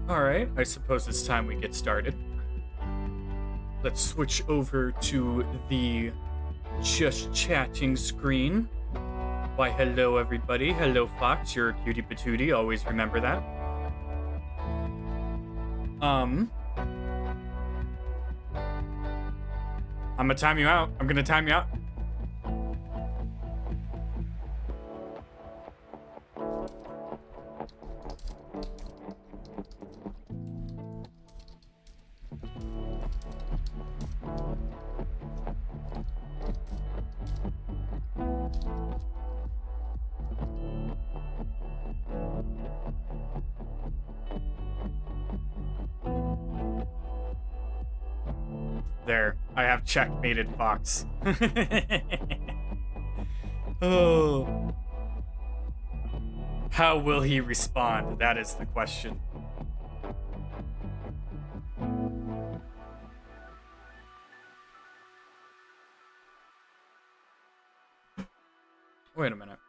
All right, I suppose it's time we get started. Let's switch over to the just chatting screen. Why, hello, everybody. Hello, Fox. You're a cutie patootie. Always remember that. I'm gonna time you out. I'm gonna time you out. There, I have checkmated Fox. Oh. How will he respond? That is the question. Wait a minute.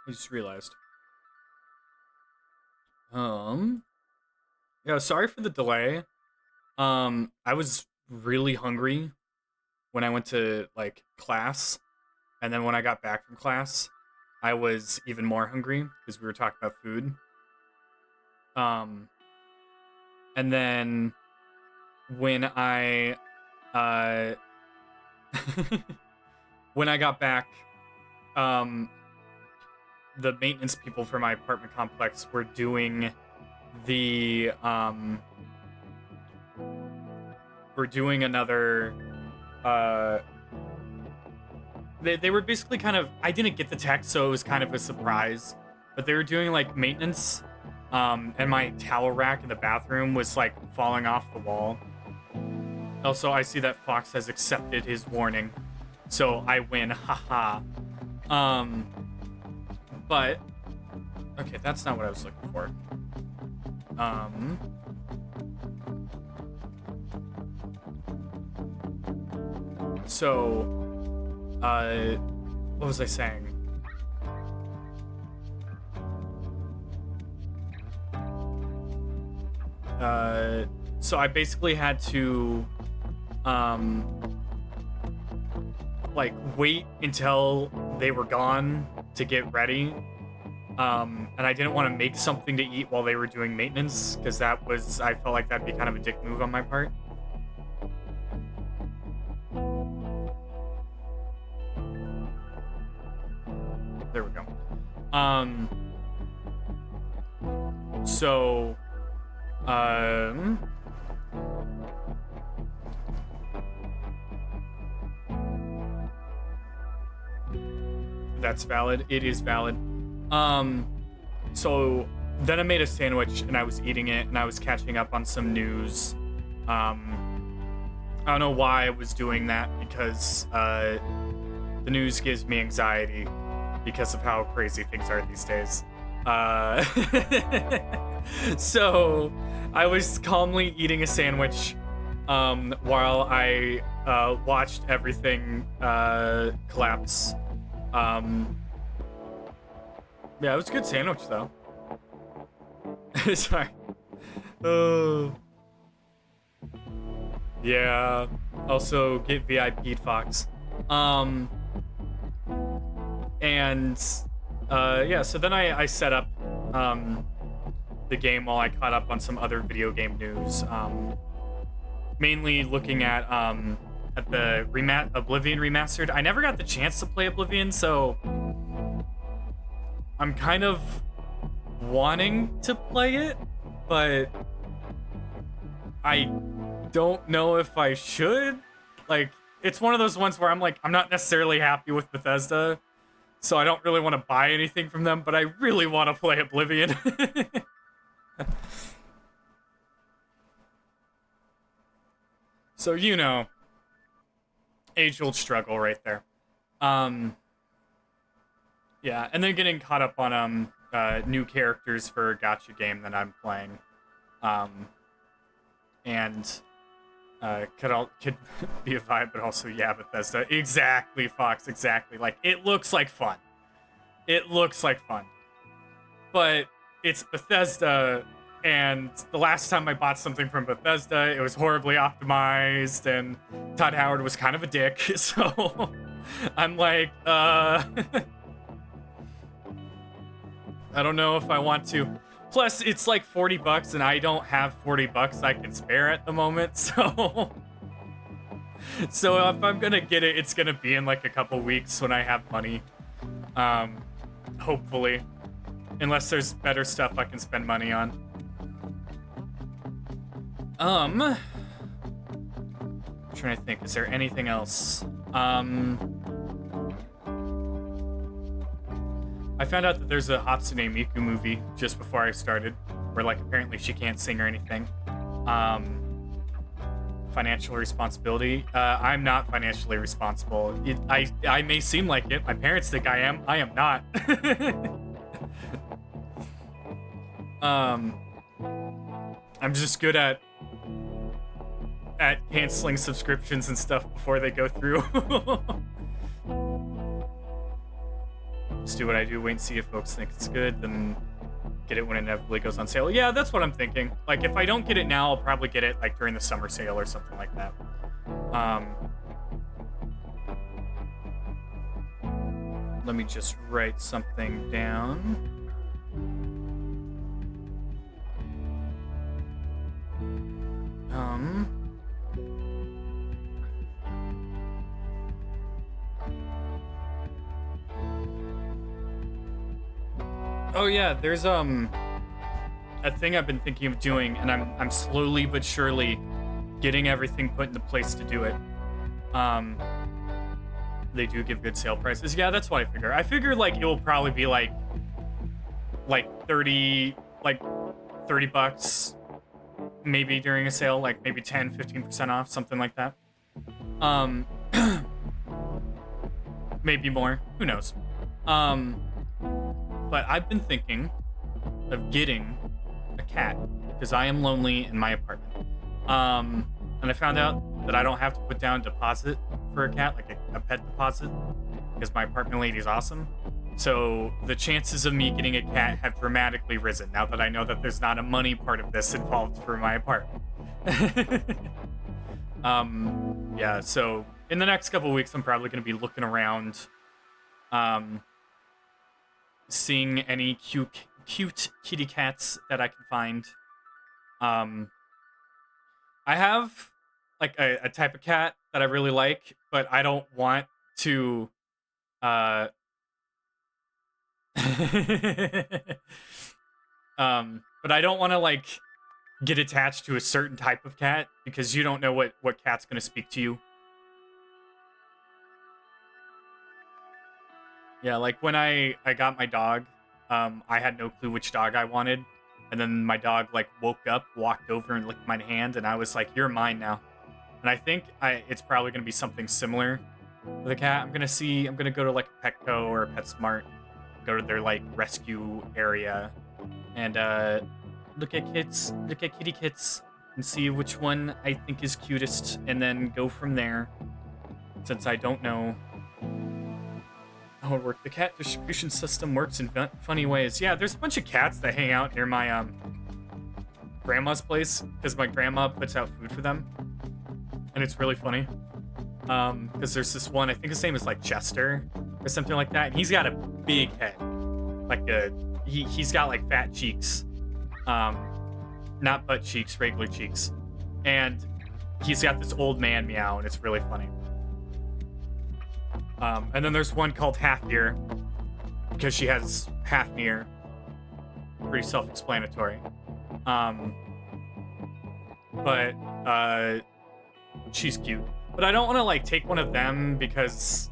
I just realized. Yeah, sorry for the delay. I was really hungry when I went to like class, and then when I got back from class, I was even more hungry because we were talking about food. And then when I when I got back, the maintenance people for my apartment complex were doing the we're doing another they were basically kind of, I didn't get the text, so it was kind of a surprise, but they were doing like maintenance, and my towel rack in the bathroom was like falling off the wall. Also, I see that Fox has accepted his warning, so I win. Haha. But okay, that's not what I was looking for. So, what was I saying? So I basically had to, like, wait until they were gone to get ready. And I didn't want to make something to eat while they were doing maintenance, because I felt like that'd be kind of a dick move on my part. There we go. So, that's valid. It is valid. So then I made a sandwich and I was eating it and I was catching up on some news. I don't know why I was doing that, because the news gives me anxiety because of how crazy things are these days. So I was calmly eating a sandwich while I watched everything collapse. Yeah, it was a good sandwich though. Sorry. Oh. Yeah. Also, get VIP'd, Fox. And yeah, so then I set up the game while I caught up on some other video game news. Mainly looking at the Oblivion remastered. I never got the chance to play Oblivion, so I'm kind of wanting to play it, but I don't know if I should. Like, it's one of those ones where I'm like, I'm not necessarily happy with Bethesda, So I don't really want to buy anything from them, but I really want to play Oblivion. So, you know, age-old struggle right there. Yeah, and then getting caught up on new characters for a gacha game that I'm playing. And could be a vibe, but also, yeah, Bethesda. Exactly, Fox, exactly. Like, it looks like fun. It looks like fun. But it's Bethesda, and the last time I bought something from Bethesda, it was horribly optimized, and Todd Howard was kind of a dick, so I'm like, I don't know if I want to. Plus, it's like $40, and I don't have $40 I can spare at the moment, so... So if I'm gonna get it, it's gonna be in like a couple weeks when I have money. Hopefully. Unless there's better stuff I can spend money on. I'm trying to think, is there anything else? I found out that there's a Hatsune Miku movie just before I started, where like apparently she can't sing or anything. Financial responsibility. I'm not financially responsible. I may seem like it. My parents think I am. I am not. I'm just good at canceling subscriptions and stuff before they go through. Just do what I do, wait and see if folks think it's good, then get it when it inevitably goes on sale. Yeah, that's what I'm thinking. Like, if I don't get it now, I'll probably get it, like, during the summer sale or something like that. Let me just write something down. Oh yeah, there's a thing I've been thinking of doing, and I'm slowly but surely getting everything put into place to do it. They do give good sale prices. Yeah, that's what I figure. I figure like it will probably be like 30 bucks maybe during a sale, like maybe 10-15% off, something like that. Maybe more, who knows. But I've been thinking of getting a cat because I am lonely in my apartment. And I found out that I don't have to put down a deposit for a cat, like a pet deposit, because my apartment lady is awesome. So the chances of me getting a cat have dramatically risen now that I know that there's not a money part of this involved for my apartment. Yeah, so in the next couple of weeks, I'm probably going to be looking around, seeing any cute kitty cats that I can find. I have like a type of cat that I really like, but I don't want to but I don't want to like get attached to a certain type of cat because you don't know what cat's going to speak to you. Yeah, like when I got my dog, I had no clue which dog I wanted. And then my dog like woke up, walked over and licked my hand, and I was like, "You're mine now." And I think it's probably going to be something similar with a cat. I'm going to go to like a Petco or a PetSmart, go to their like rescue area and look at kitty kits and see which one I think is cutest and then go from there, since I don't know how it works. The cat distribution system works in funny ways. Yeah, there's a bunch of cats that hang out near my grandma's place because my grandma puts out food for them, and it's really funny. Because there's this one, I think his name is like Chester or something like that, and he's got a big head, like he's got like fat cheeks, not butt cheeks, regular cheeks, and he's got this old man meow, and it's really funny. And then there's one called Half Ear, because she has half an ear. Pretty self-explanatory. But she's cute. But I don't want to like take one of them because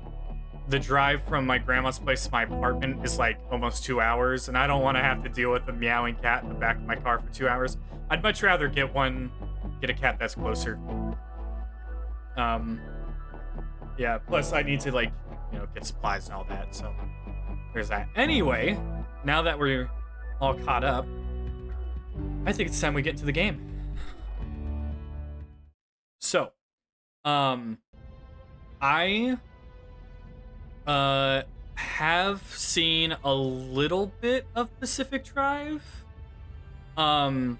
the drive from my grandma's place to my apartment is like almost 2 hours, and I don't want to have to deal with a meowing cat in the back of my car for 2 hours. I'd much rather get a cat that's closer. Yeah, plus I need to, like, get supplies and all that, so there's that. Anyway, now that we're all caught up, I think it's time we get into the game. So, I have seen a little bit of Pacific Drive. I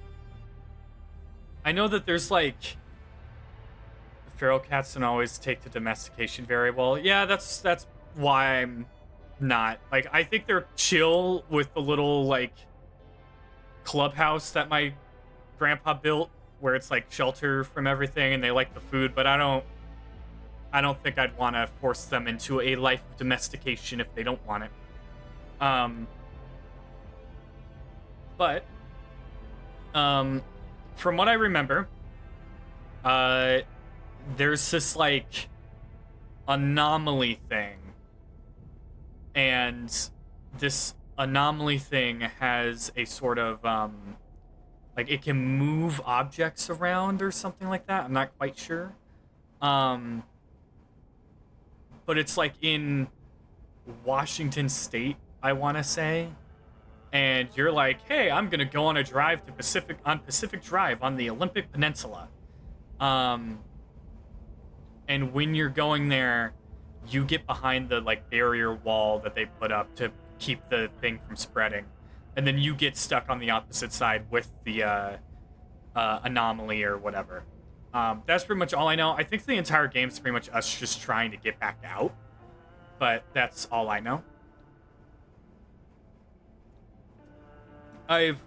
know that there's like feral cats don't always take to domestication very well. Yeah, that's why I'm not like. I think they're chill with the little like clubhouse that my grandpa built, where it's like shelter from everything, and they like the food. But I don't think I'd want to force them into a life of domestication if they don't want it. But from what I remember, there's this like anomaly thing, and this anomaly thing has a sort of like it can move objects around or something like that. I'm not quite sure. But it's like in Washington State, I want to say. And you're like, hey, I'm gonna go on a drive to Pacific Drive on the Olympic Peninsula. And when you're going there, you get behind the like barrier wall that they put up to keep the thing from spreading, and then you get stuck on the opposite side with the anomaly or whatever. That's pretty much all I know. I think the entire game is pretty much us just trying to get back out, but that's all I know. I've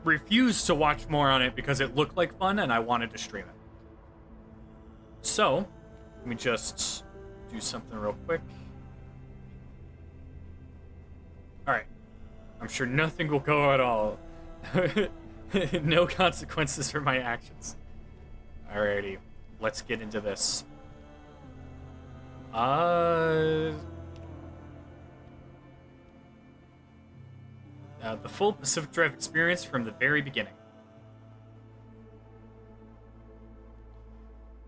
refused to watch more on it because it looked like fun and I wanted to stream it. So, let me just do something real quick. Alright. I'm sure nothing will go at all. No consequences for my actions. Alrighty. Let's get into this. The full Pacific Drive experience from the very beginning.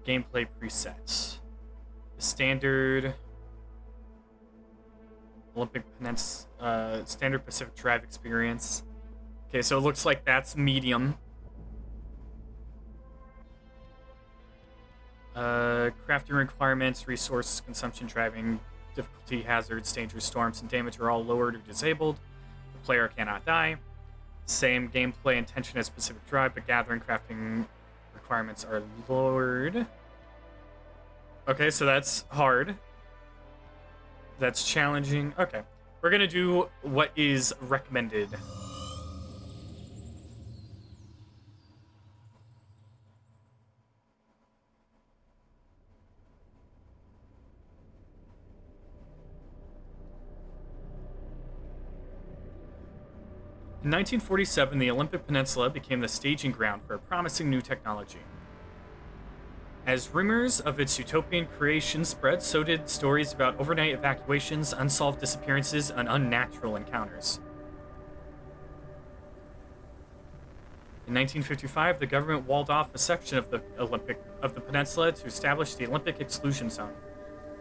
Gameplay presets. The standard standard Pacific Drive experience. Okay, so it looks like that's medium. Crafting requirements, resource consumption, driving, difficulty, hazards, dangerous storms, and damage are all lowered or disabled. The player cannot die. Same gameplay intention as Pacific Drive, but gathering, crafting requirements are lowered. Okay, so that's hard. That's challenging. Okay. We're gonna do what is recommended. In 1947, the Olympic Peninsula became the staging ground for a promising new technology. As rumors of its utopian creation spread, so did stories about overnight evacuations, unsolved disappearances, and unnatural encounters. In 1955, the government walled off a section of the peninsula to establish the Olympic Exclusion Zone.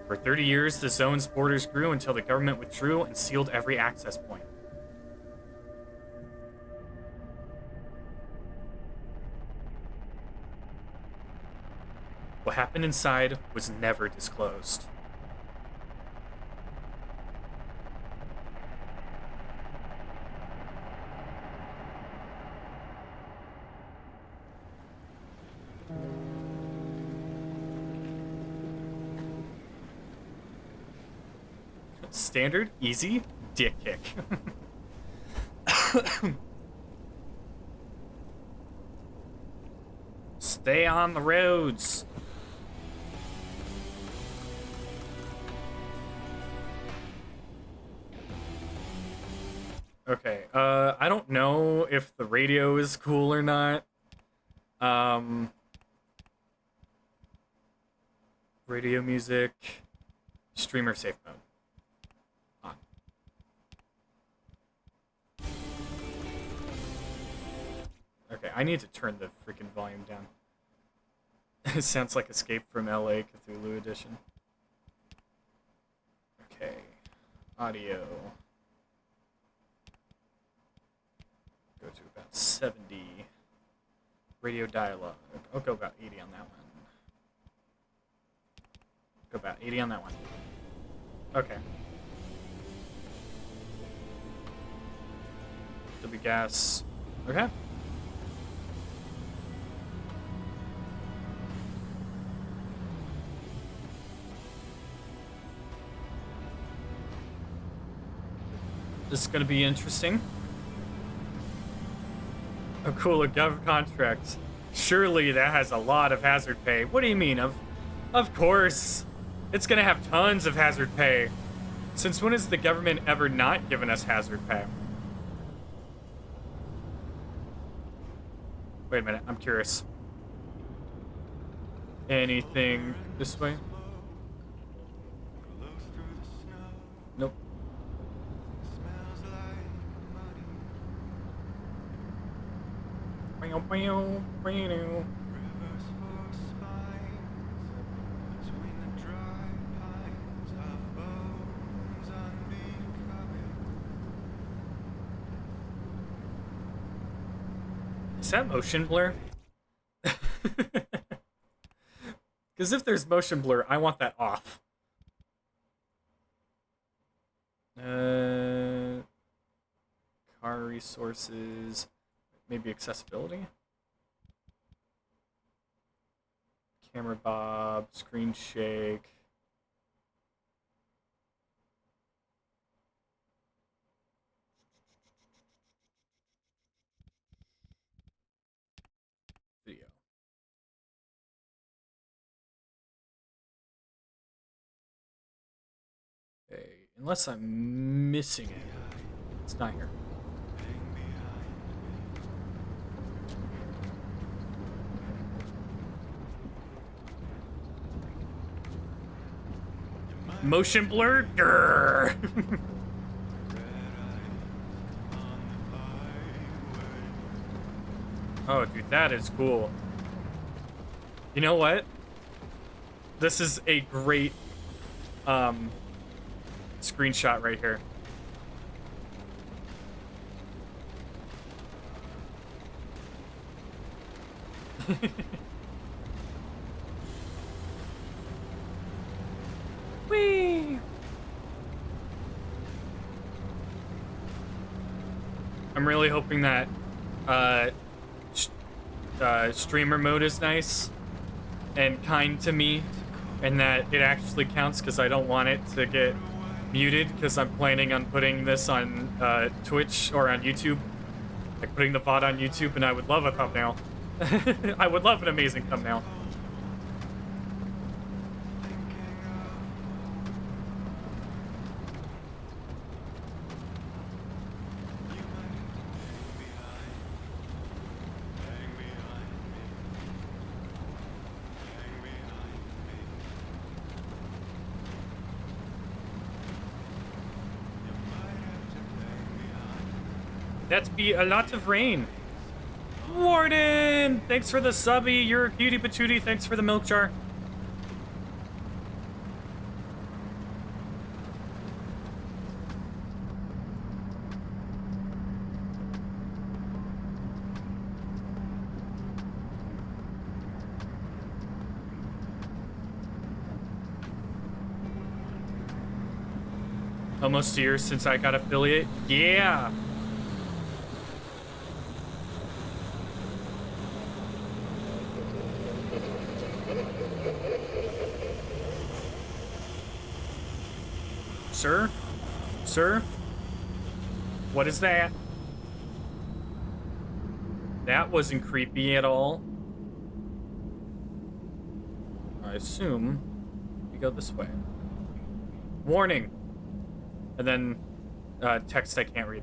For 30 years, the zone's borders grew until the government withdrew and sealed every access point. What happened inside was never disclosed. Standard, easy, dick kick. Stay on the roads. Okay, I don't know if the radio is cool or not. Radio music. Streamer safe mode. On. Okay, I need to turn the freaking volume down. It sounds like Escape from LA Cthulhu Edition. Okay. Audio. Go to about 70. Radio dialogue. I'll go about 80 on that one. Go about 80 on that one. Okay. Dolby gas. Okay. This is going to be interesting. Oh, cool, a gov contract. Surely that has a lot of hazard pay. What do you mean? Of course. It's going to have tons of hazard pay. Since when has the government ever not given us hazard pay? Wait a minute, I'm curious. Anything this way? Nope. Is that motion blur? Because if there's motion blur, I want that off. Car resources, maybe accessibility? Camera bob, screen shake. Video. Okay, unless I'm missing it. It's not here. Motion blur? Grrr. Oh, dude, that is cool. You know what? This is a great screenshot right here. Whee! I'm really hoping that streamer mode is nice and kind to me, and that it actually counts, because I don't want it to get muted, because I'm planning on putting this on Twitch or on YouTube, like putting the VOD on YouTube, and I would love a thumbnail. I would love an amazing thumbnail. That'd be a lot of rain. Warden, thanks for the subby. You're a cutie patootie. Thanks for the milk jar. Almost a year since I got affiliate. Yeah. Sir? Sir? What is that? That wasn't creepy at all. I assume we go this way. Warning! And then text I can't read.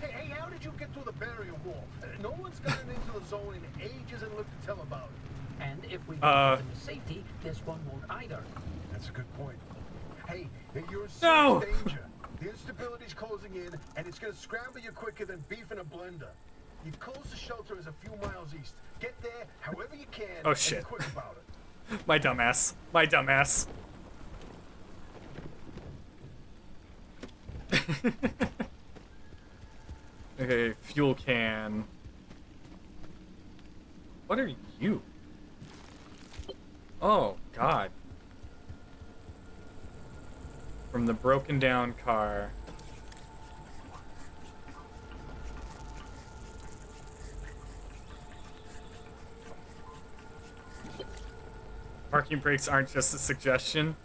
Hey, how did you get through the barrier wall? No one's gotten into the zone in ages and lived to tell about it. And if we get them to safety, this one won't either. That's a good point. Hey, you're in No! serious danger. The instability's closing in, and it's gonna scramble you quicker than beef in a blender. Your closest shelter is a few miles east. Get there however you can. Oh, and shit. be quick about it. My dumbass. My dumbass. Okay, fuel can. What are you? Oh, God. From the broken down car. Parking brakes aren't just a suggestion.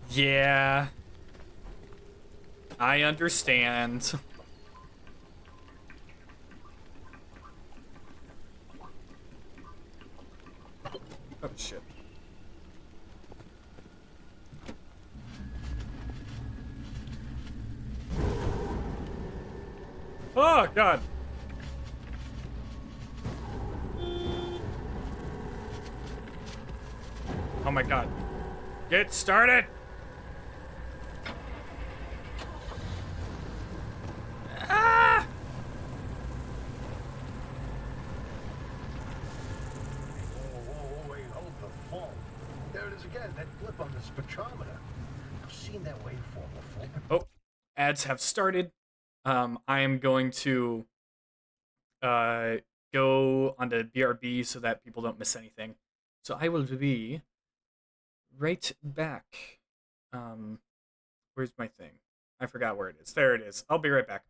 Yeah. I understand. Oh, shit. Oh, God. Oh, my God. Get started. Ah! Whoa, wait, hold the phone. There it is again, that blip on the spectrometer. I've seen that waveform before. Oh, ads have started. I am going to go onto BRB so that people don't miss anything. So I will be right back. Where's my thing? I forgot where it is. There it is. I'll be right back.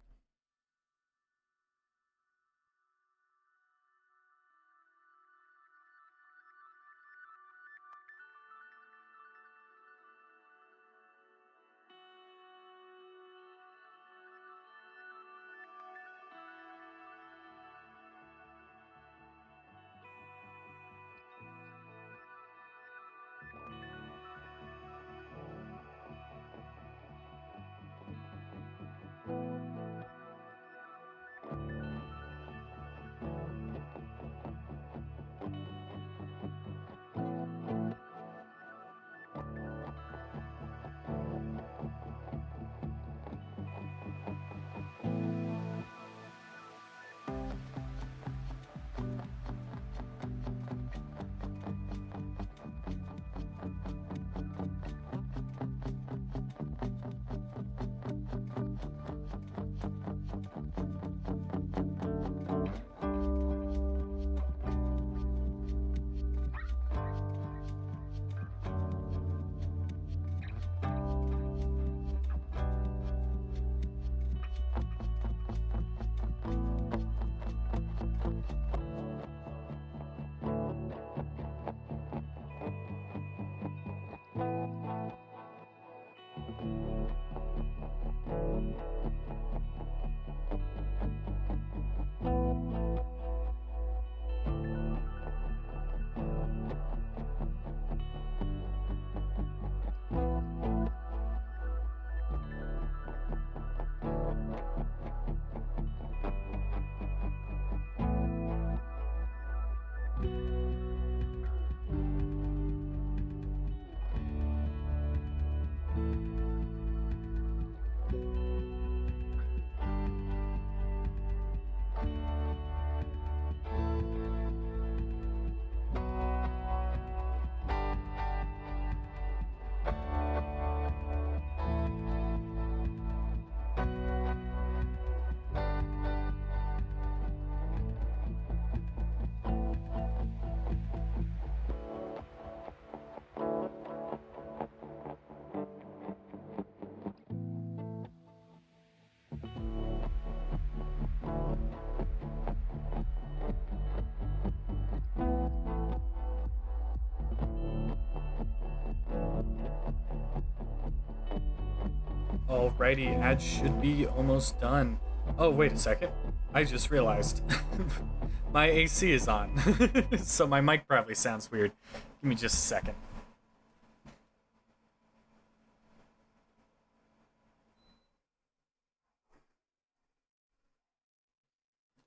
Alrighty, ad should be almost done. Oh, wait a second. I just realized. My AC is on. So my mic probably sounds weird. Give me just a second.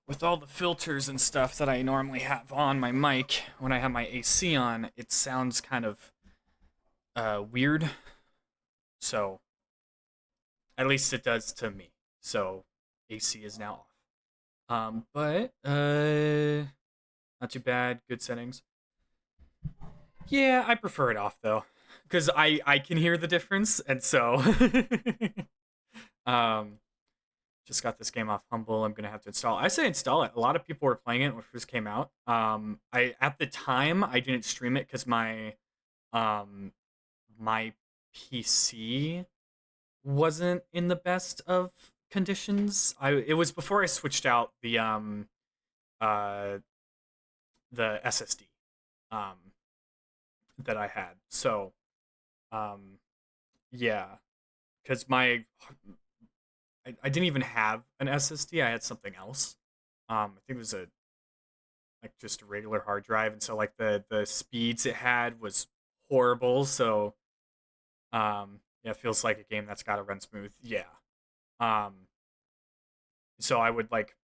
with all the filters and stuff that I normally have on my mic when I have my AC on, it sounds kind of weird. So, at least it does to me. So, AC is now off. But not too bad. Good settings. Yeah, I prefer it off though, because I can hear the difference, and so um, just got this game off Humble. I'm gonna have to install. I say install it. A lot of people were playing it when it first came out. I at the time I didn't stream it because um my PC wasn't in the best of conditions. It was before I switched out uh the SSD that I had. So yeah, because I didn't even have an SSD. I had something else. I think it was a like just a regular hard drive, and so like the speeds it had was horrible. So yeah, it feels like a game that's got to run smooth. Yeah. Um, so I would like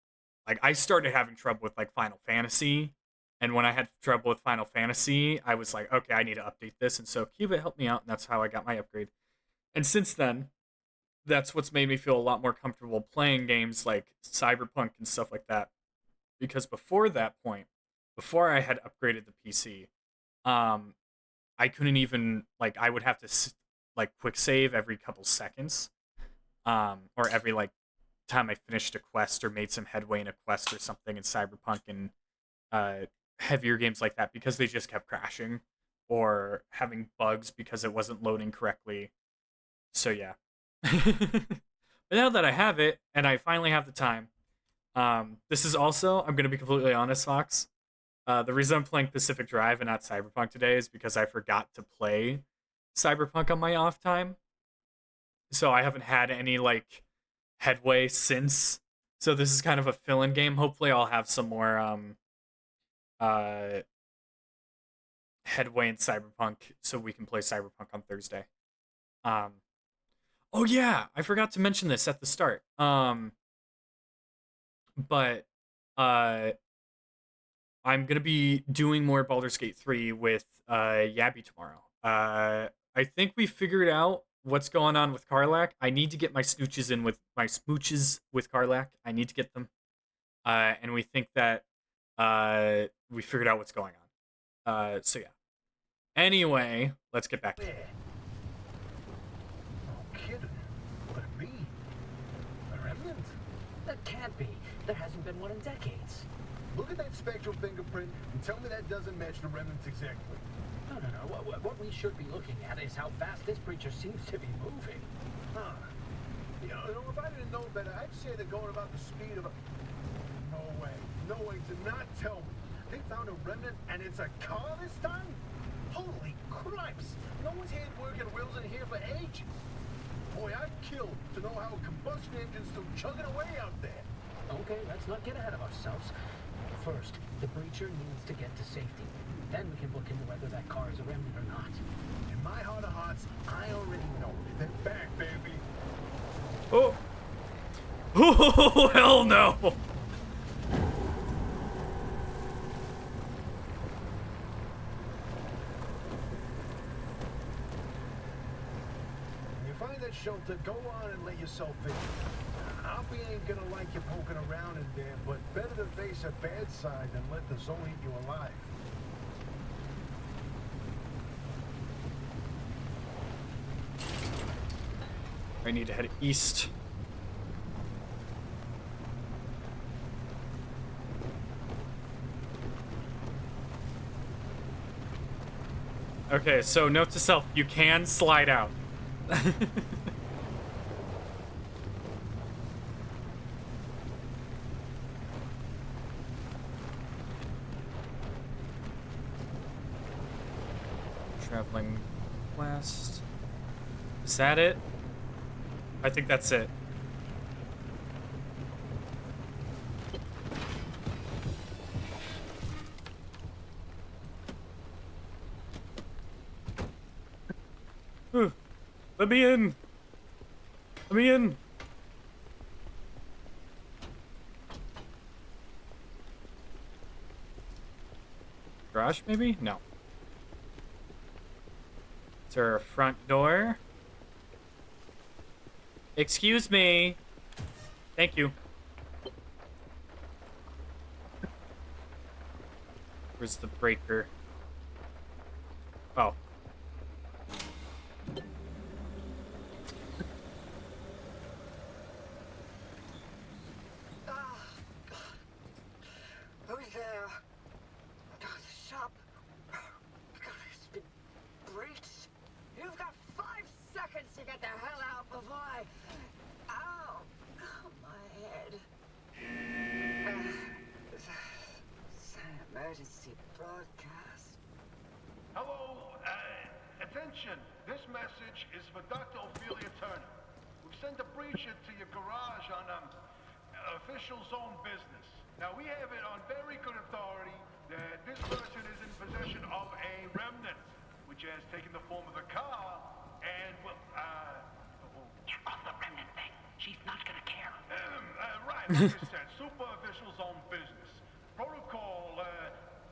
I started having trouble with like Final Fantasy, and when I had trouble with Final Fantasy, I was like, okay, I need to update this, and so Cuba helped me out, and that's how I got my upgrade. And since then, that's what's made me feel a lot more comfortable playing games like Cyberpunk and stuff like that. Because before that point, before I had upgraded the PC, um, I couldn't even like I would have to like quick save every couple seconds, or every like time I finished a quest or made some headway in a quest or something in Cyberpunk and heavier games like that because they just kept crashing or having bugs because it wasn't loading correctly. So yeah. But now that I have it and I finally have the time, this is also, I'm going to be completely honest, Fox. The reason I'm playing Pacific Drive and not Cyberpunk today is because I forgot to play Cyberpunk on my off time. So I haven't had any like headway since. So this is kind of a fill-in game. Hopefully I'll have some more uh headway in Cyberpunk so we can play Cyberpunk on Thursday. Um oh yeah, I forgot to mention this at the start. But I'm gonna be doing more Baldur's Gate 3 with Yabby tomorrow. I think we figured out what's going on with Karlach. I need to get my smooches with Karlach. I need to get them. And we think that we figured out what's going on. So yeah. Anyway, let's get back to it. No kidding. But me? A remnant? That can't be. There hasn't been one in decades. Look at that spectral fingerprint and tell me that doesn't match the remnants exactly. No. What we should be looking at is how fast this creature seems to be moving. Huh. You know, if I didn't know better, I'd say they're going about the speed of a... No way. No way. Do not tell me. They found a remnant and it's a car this time? Holy cripes. No one's had working wheels in here for ages. Boy, I'd kill to know how a combustion engine's still chugging away out there. Okay, let's not get ahead of ourselves. First, the breacher needs to get to safety. Then we can look into whether that car is a remnant or not. In my heart of hearts, I already know. They're back, baby. Oh. Oh, hell no. When you find that shelter, go on and let yourself in. Hoppy ain't gonna like you poking around in there, but better to face a bad side than let the zone eat you alive. I need to head east. Okay, so note to self, you can slide out. Traveling west. Is that it? I think that's it. Let me in. Let me in. Garage, maybe? No. Is there a front door? Excuse me. Thank you. Where's the breaker? Oh. Who's there? The shop. God, it's been breached. You've got 5 seconds to get the hell out before I... Ow! Oh, my head. It's an emergency broadcast. Hello, attention. This message is for Dr. Ophelia Turner. We've sent a breacher to your garage on official zone business. Now, we have it on very good authority that this person is in possession of a remnant, which has taken the form of a car, and, well, Get off the remnant thing. She's not gonna care. right, like you said, super official zone business. Protocol,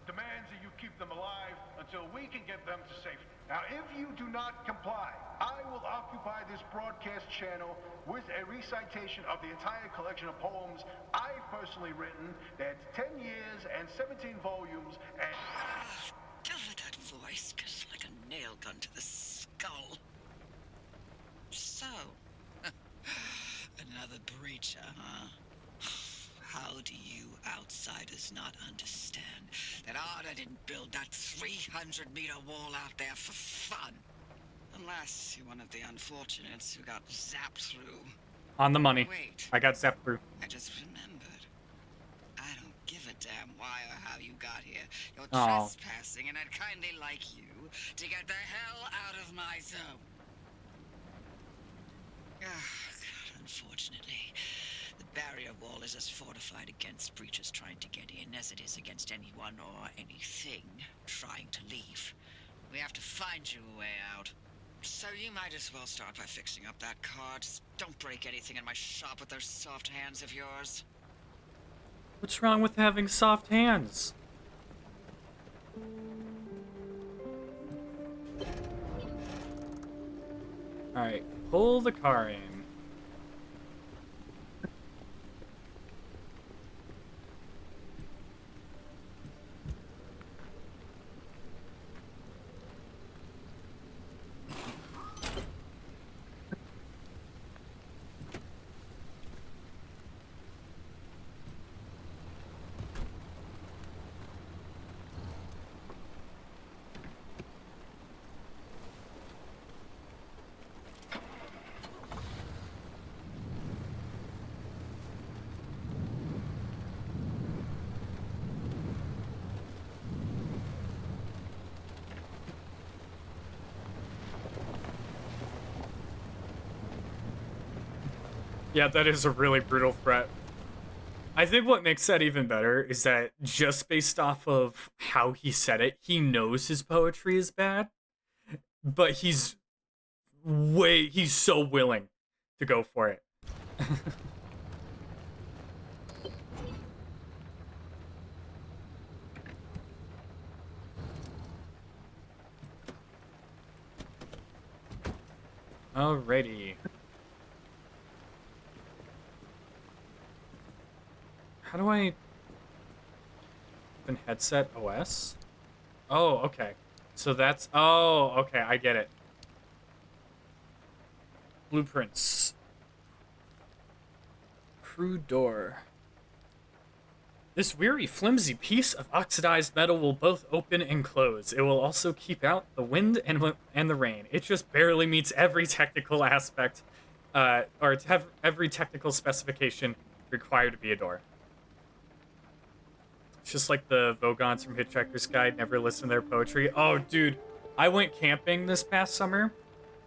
demands that you keep them alive until we can get them to safety. Now, if you do not comply, I will occupy this broadcast channel with a recitation of the entire collection of poems I've personally written. That's 10 years and 17 volumes and... Doesn't that voice cuts like a nail gun to the skull? So, another breacher, huh? How do you outsiders not understand that Arda didn't build that 300-meter wall out there for fun? Unless you're one of the unfortunates who got zapped through. On the money. Wait, I got zapped through. I just remembered. I don't give a damn why or how you got here. You're Aw. trespassing, and I'd kindly like you to get the hell out of my zone. Ah, God, unfortunately, the barrier wall is as fortified against breaches trying to get in as it is against anyone or anything trying to leave. We have to find you a way out. So you might as well start by fixing up that car. Just don't break anything in my shop with those soft hands of yours. What's wrong with having soft hands? Alright, pull the car in. Yeah, that is a really brutal threat. I think what makes that even better is that just based off of how he said it, he knows his poetry is bad, but he's so willing to go for it. Alrighty. How do I open headset OS? Oh, okay. So that's, oh, okay, I get it. Blueprints. Crude door. This weary, flimsy piece of oxidized metal will both open and close. It will also keep out the wind and the rain. It just barely meets every technical aspect, or every technical specification required to be a door. It's just like the Vogons from Hitchhiker's Guide, never listen to their poetry. Oh, dude, I went camping this past summer,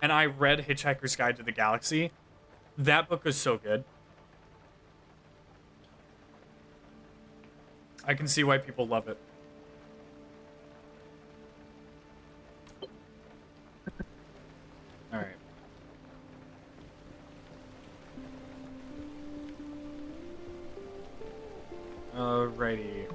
and I read Hitchhiker's Guide to the Galaxy. That book was so good. I can see why people love it. Alright. Alrighty.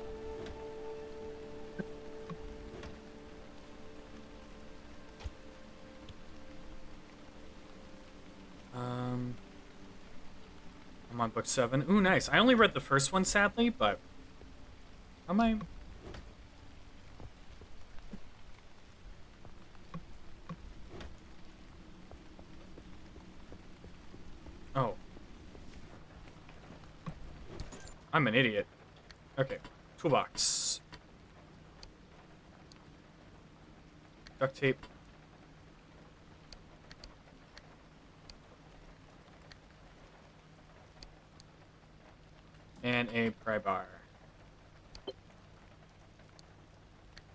on book 7. Ooh, nice. I only read the first one, sadly, but I might. Oh. I'm an idiot. Okay. Toolbox. Duct tape. And a pry bar.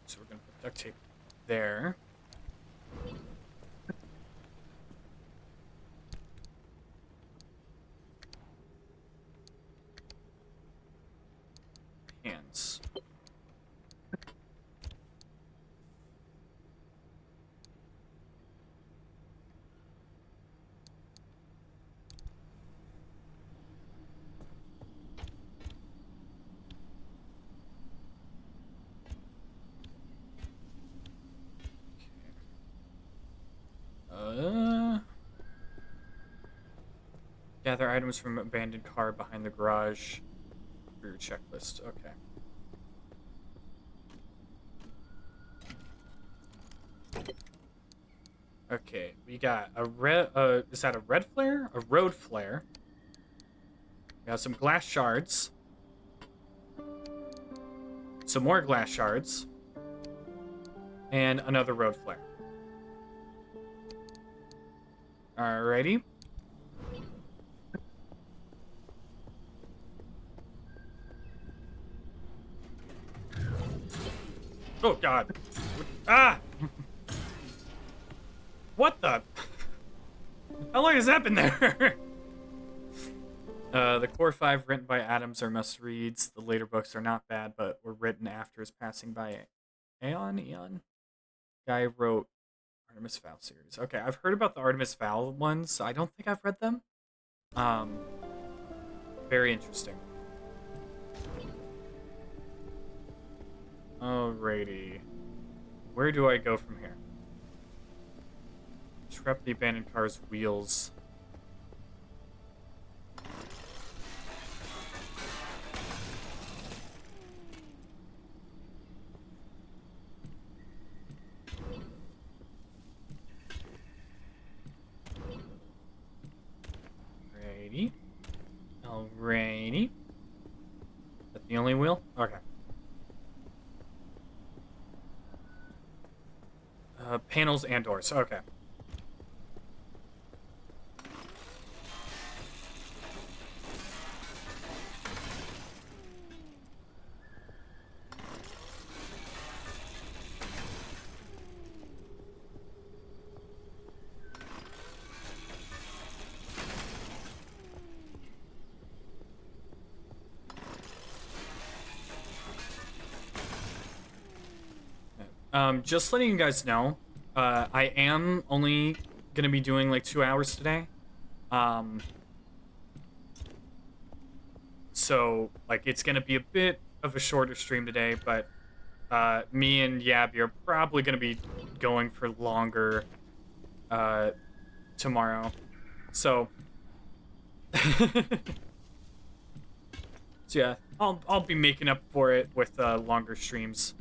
So we're gonna put duct tape there. Hands. Gather items from abandoned car behind the garage for your checklist. Okay. Okay, we got a red, is that a red flare? A road flare. We got some glass shards. Some more glass shards. And another road flare. Alrighty. Oh, God. Ah! What the? How long has that been there? The core 5 written by Adams are must-reads. The later books are not bad, but were written after his passing by Eon? Guy wrote Artemis Fowl series. Okay, I've heard about the Artemis Fowl ones. I don't think I've read them. Very interesting. Alrighty. Where do I go from here? Scrap the abandoned car's wheels. Alrighty. Alrighty. Is that the only wheel? Okay. Panels and doors. Okay. Just letting you guys know, I am only gonna be doing like 2 hours today. So like it's gonna be a bit of a shorter stream today, but me and Yabby are probably gonna be going for longer tomorrow. So so yeah, I'll be making up for it with longer streams.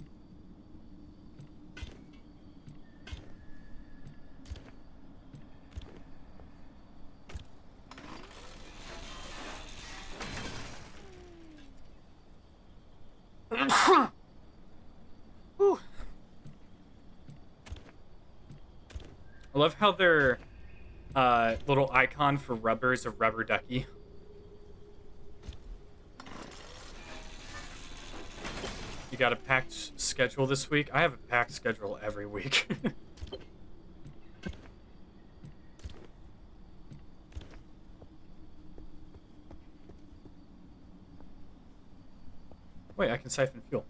Whew. I love how their little icon for rubber is a rubber ducky. You got a packed schedule this week? I have a packed schedule every week. Wait, I can siphon fuel.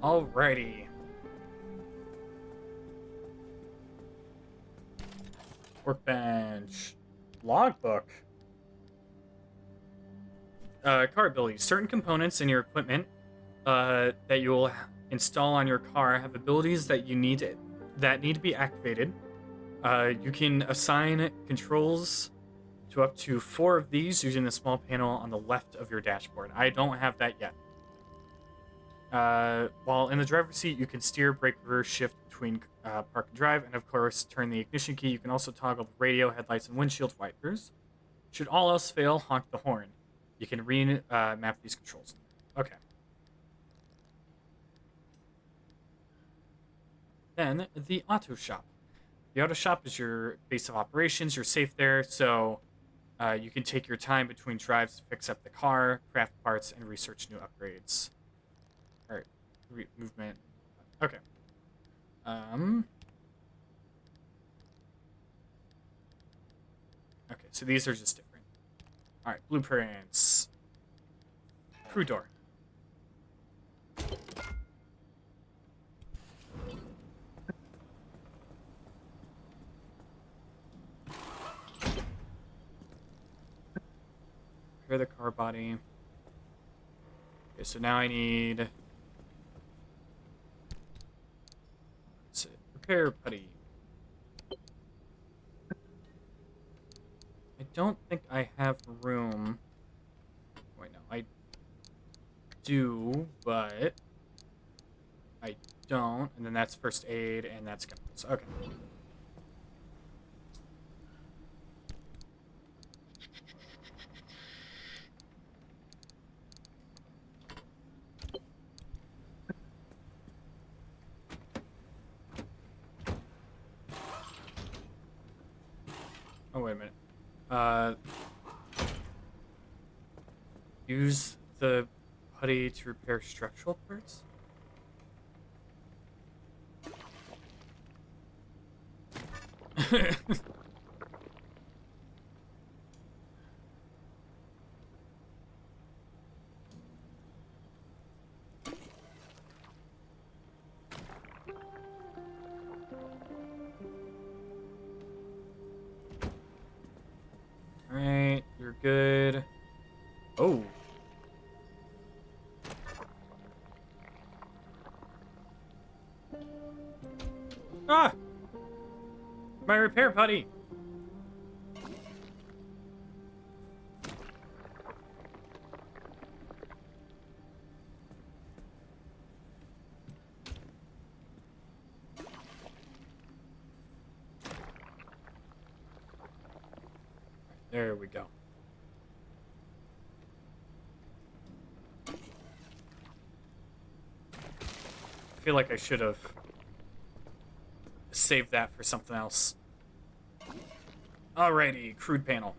Alrighty. Workbench. Logbook. car abilities. Certain components in your equipment that you will install on your car have abilities that need to be activated. You can assign controls to up to 4 of these using the small panel on the left of your dashboard. I don't have that yet. While in the driver's seat, you can steer, brake, reverse, shift between park and drive, and of course, turn the ignition key. You can also toggle the radio, headlights, and windshield wipers. Should all else fail, honk the horn. You can map these controls. Okay. Then, the auto shop. The auto shop is your base of operations. You're safe there, so you can take your time between drives to fix up the car, craft parts, and research new upgrades. All right, movement. Okay. Okay, so these are just different. All right, blueprints. Crew door. Repair the car body. Okay, so now I need... Let's see. Repair putty. I don't think I have room. Wait, no. I do, but... I don't. And then that's first aid, and that's chemicals. Okay. Oh, wait a minute. Use the putty to repair structural parts? Alright, you're good. Oh. Ah! My repair putty! There we go. I feel like I should have saved that for something else. Alrighty, crude panel.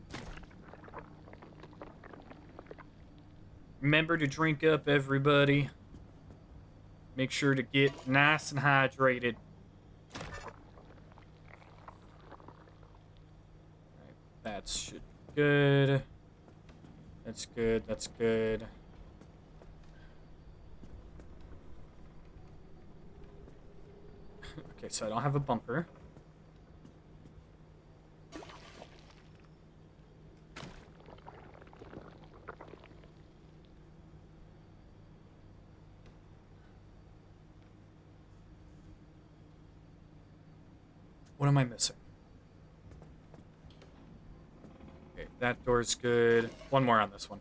Remember to drink up, everybody. Make sure to get nice and hydrated. That should be good. That's good, that's good. Okay, so I don't have a bumper. What am I missing? Okay, that door's good. One more on this one.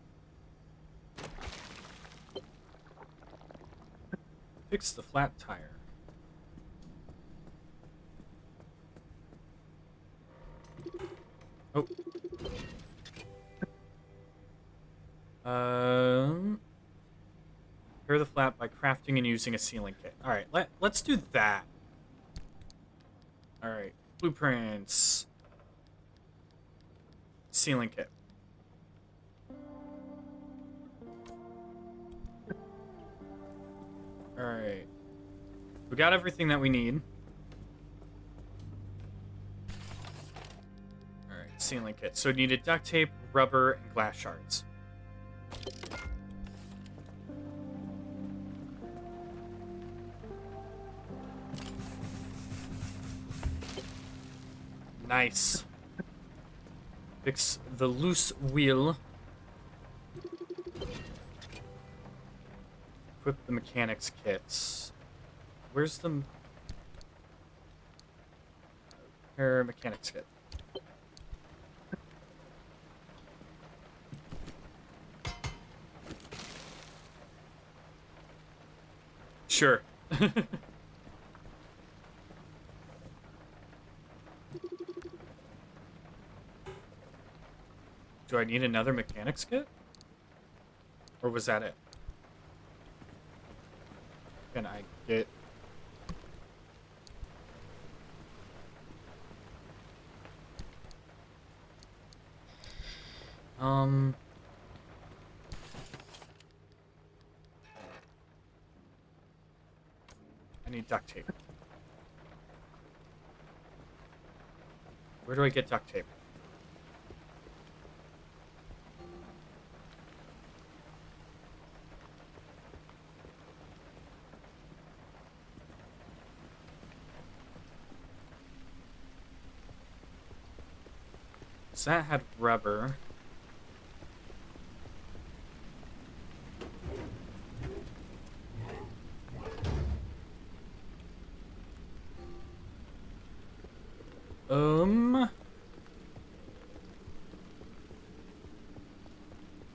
Fix the flat tire. Oh. Repair the flat by crafting and using a sealing kit. All right, let's do that. All right, blueprints. Sealing kit. All right. We got everything that we need. All right, sealing kit. So needed duct tape, rubber, and glass shards. Nice. Fix the loose wheel. equip the mechanics kits. Where's the mechanics kit? Sure. Do I need another mechanics kit? Or was that it? Can I get... I need duct tape. Where do I get duct tape? So that had rubber.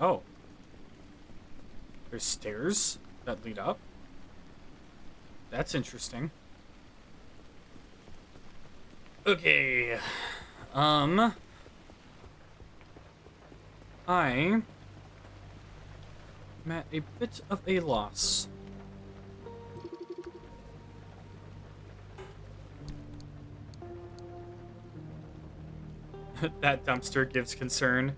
Oh. There's stairs that lead up. That's interesting. Okay. I am at a bit of a loss. That dumpster gives concern.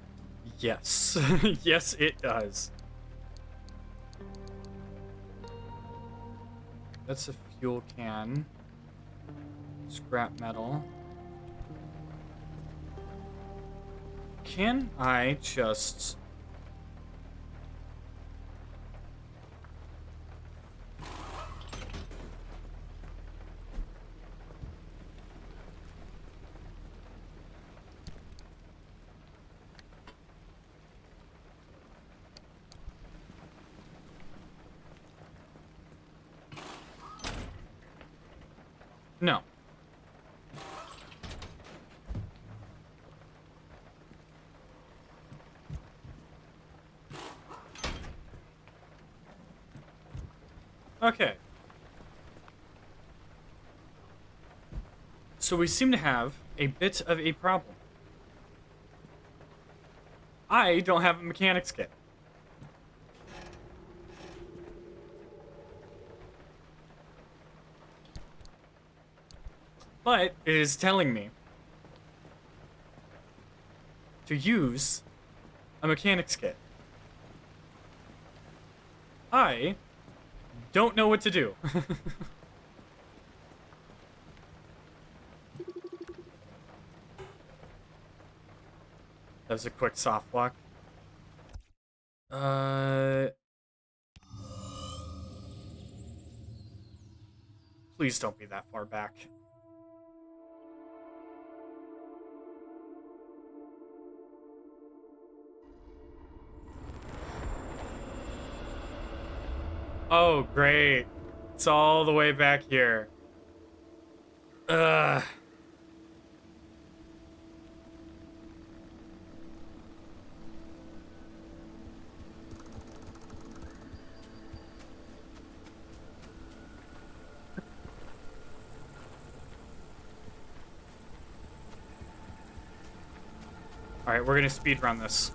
Yes. Yes, it does. That's a fuel can. Scrap metal. Can I just... No. Okay. So we seem to have a bit of a problem. I don't have a mechanics kit. But it is telling me to use a mechanics kit. I don't know what to do. That was a quick soft walk. Please don't be that far back. Oh, great. It's all the way back here. Ugh. All right, we're gonna speed run this.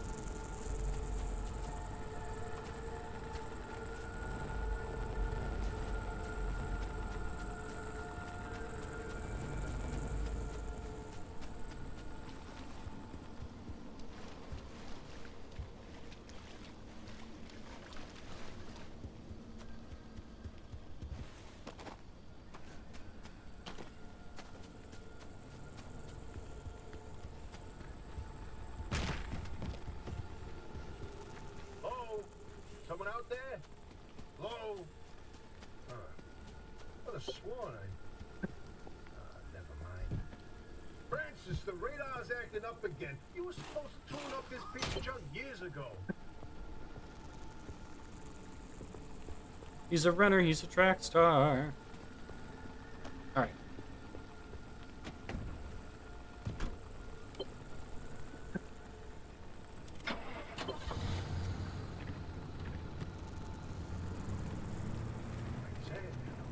Someone out there? Hello? Could have sworn I... never mind. Francis, the radar's acting up again. You were supposed to tune up this piece of junk years ago. He's a runner, he's a track star. Alright.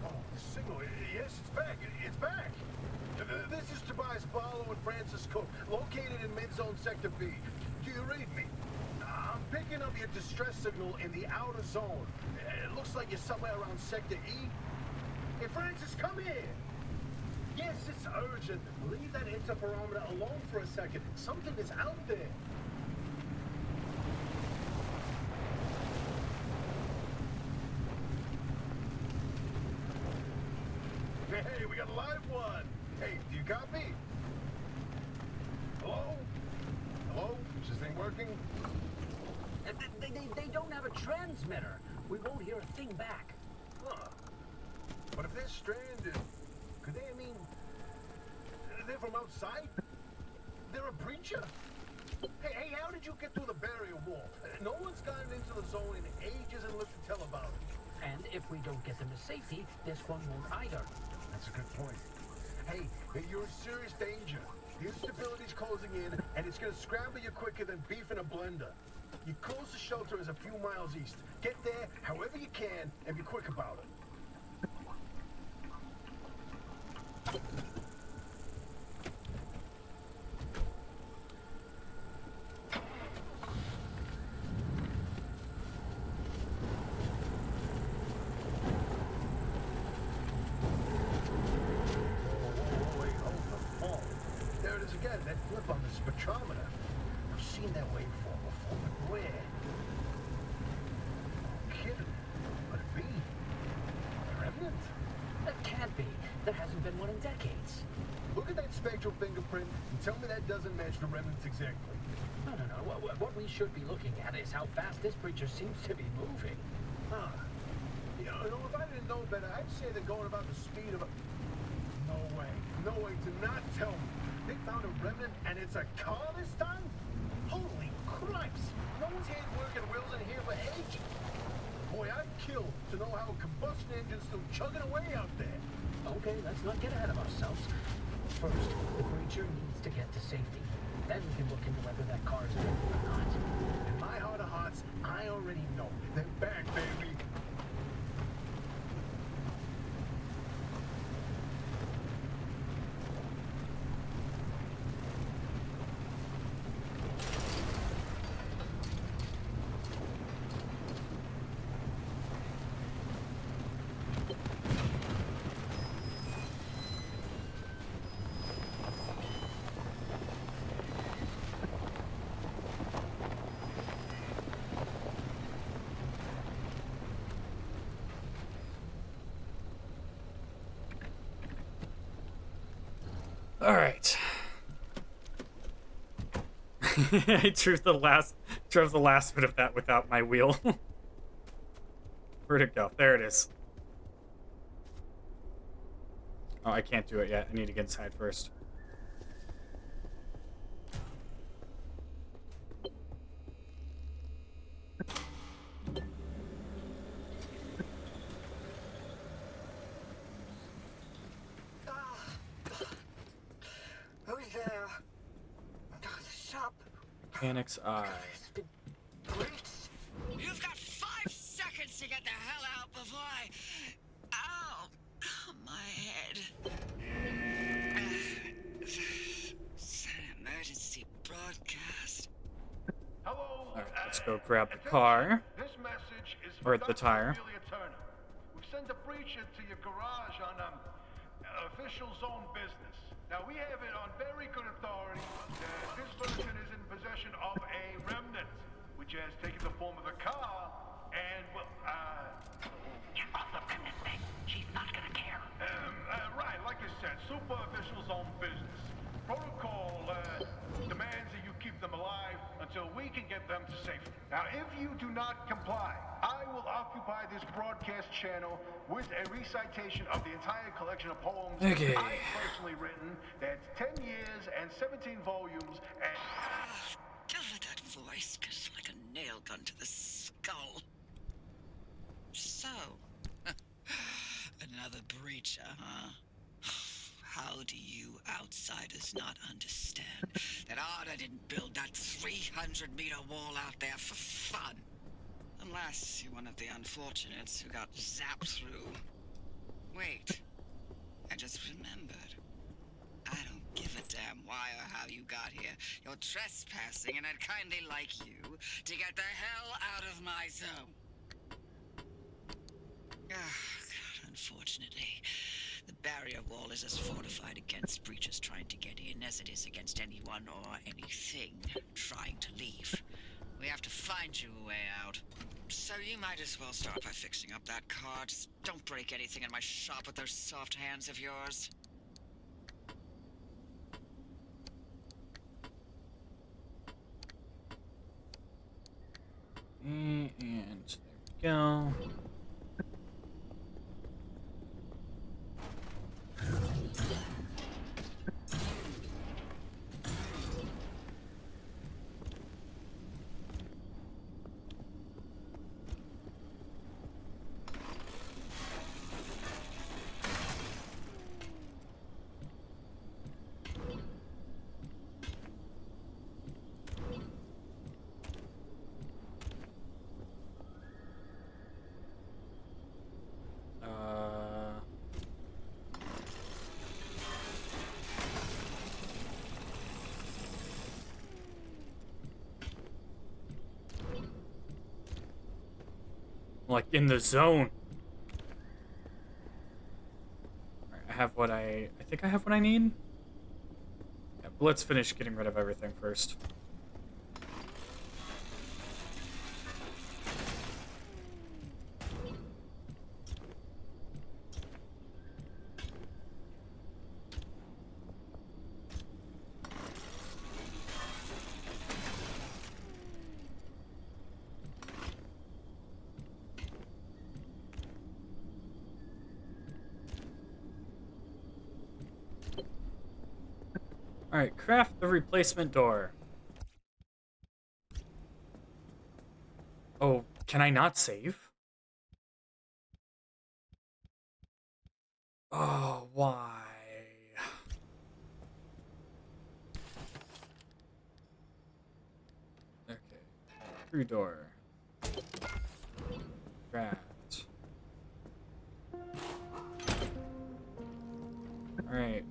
Oh, the signal. Yes, it's back. It's back. This is Tobias Barlow and Francis Cook, located in mid-zone sector B. Do you read me? I'm picking up your distress signal in the outer zone. It looks like you're somewhere around sector E. Hey, Francis, come here. Yes, it's urgent. Leave that interferometer alone for a second. Something is out there. Hey, we got a live one. Hey, do you copy? Hello? Hello? Is this thing working? They don't have a transmitter. We won't hear a thing back. Huh. But if they're stranded, could they, they're from outside? They're a breacher? Hey, how did you get through the barrier wall? No one's gotten into the zone in ages and lived to tell about it. And if we don't get them to safety, this one won't either. That's a good point. Hey, you're in serious danger. The instability's closing in, and it's gonna scramble you quicker than beef in a blender. Your closest shelter is a few miles east. Get there however you can, and be quick about it. Again, that flip on the spectrometer. I've seen that waveform before, but where? No kidding. Could it be? A remnant? That can't be. There hasn't been one in decades. Look at that spectral fingerprint and tell me that doesn't match the remnants exactly. No. What we should be looking at is how fast this creature seems to be moving. Huh. You know, if I didn't know better, I'd say they're going about the speed of a... No way. No way. Do not tell me. They found a remnant and it's a car this time? Holy cripes! No one's had working wheels in here for ages. Boy, I'd kill to know how a combustion engine's still chugging away out there. Okay, let's not get ahead of ourselves. First, the breacher needs to get to safety. Then we can look into whether that car is ready or not. In my heart of hearts, I already know. They're back, baby. All right. I drove the last bit of that without my wheel. Where'd it go? There it is. Oh, I can't do it yet. I need to get inside first. Who's there? The shop. Mechanic's Eye. It's been breached. You've got 5 seconds to get the hell out before I... Ow! My head. It's an emergency broadcast. Hello. All right, let's go grab the car. This message is Or the tire. Amelia Turner. We've sent a breacher to your garage on official zone business. Now we have it on very good authority that this person is in possession of a remnant, which has taken the form of a car, and Get off the remnant thing. She's not gonna care. right, like I said, super official zone business. Protocol demands that you keep them alive until we can get them to safety. Now, if you do not comply, I will occupy this broadcast channel with a recitation of the entire collection of poems Okay. I personally written. That's 10 years and 17 volumes, and... God, that voice goes like a nail gun to the skull. So, Another breacher, huh? How do you outsiders not understand that Arda didn't build that 300-meter wall out there for fun? Unless you're one of the unfortunates who got zapped through. Wait, I just remembered. I don't give a damn why or how you got here. You're trespassing, and I'd kindly like you to get the hell out of my zone. God, unfortunately, the barrier wall is as fortified against breaches trying to get in as it is against anyone or anything trying to leave. We have to find you a way out. So you might as well start by fixing up that car. Just don't break anything in my shop with those soft hands of yours. And there we go. Like in the zone. Alright, I have what I think I have what I need. Yeah, but let's finish getting rid of everything first. Alright, craft the replacement door. Oh, can I not save? Oh, why? Okay. Through door. Craft. Alright.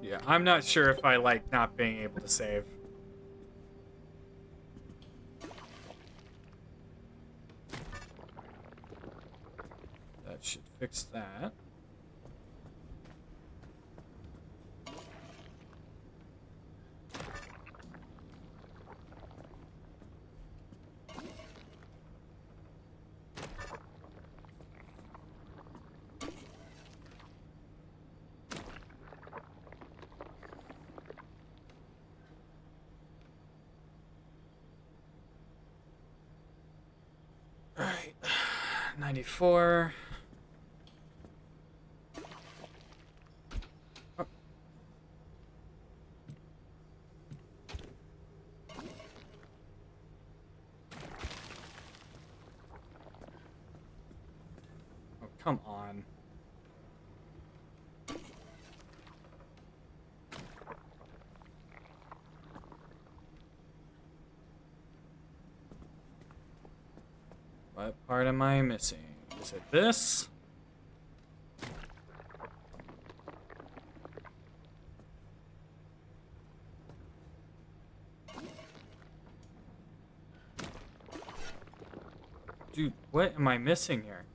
Yeah, I'm not sure if I like not being able to save. That should fix that. Alright. 94. Oh. Oh, come on. What part am I missing? Is it this? Dude, what am I missing here?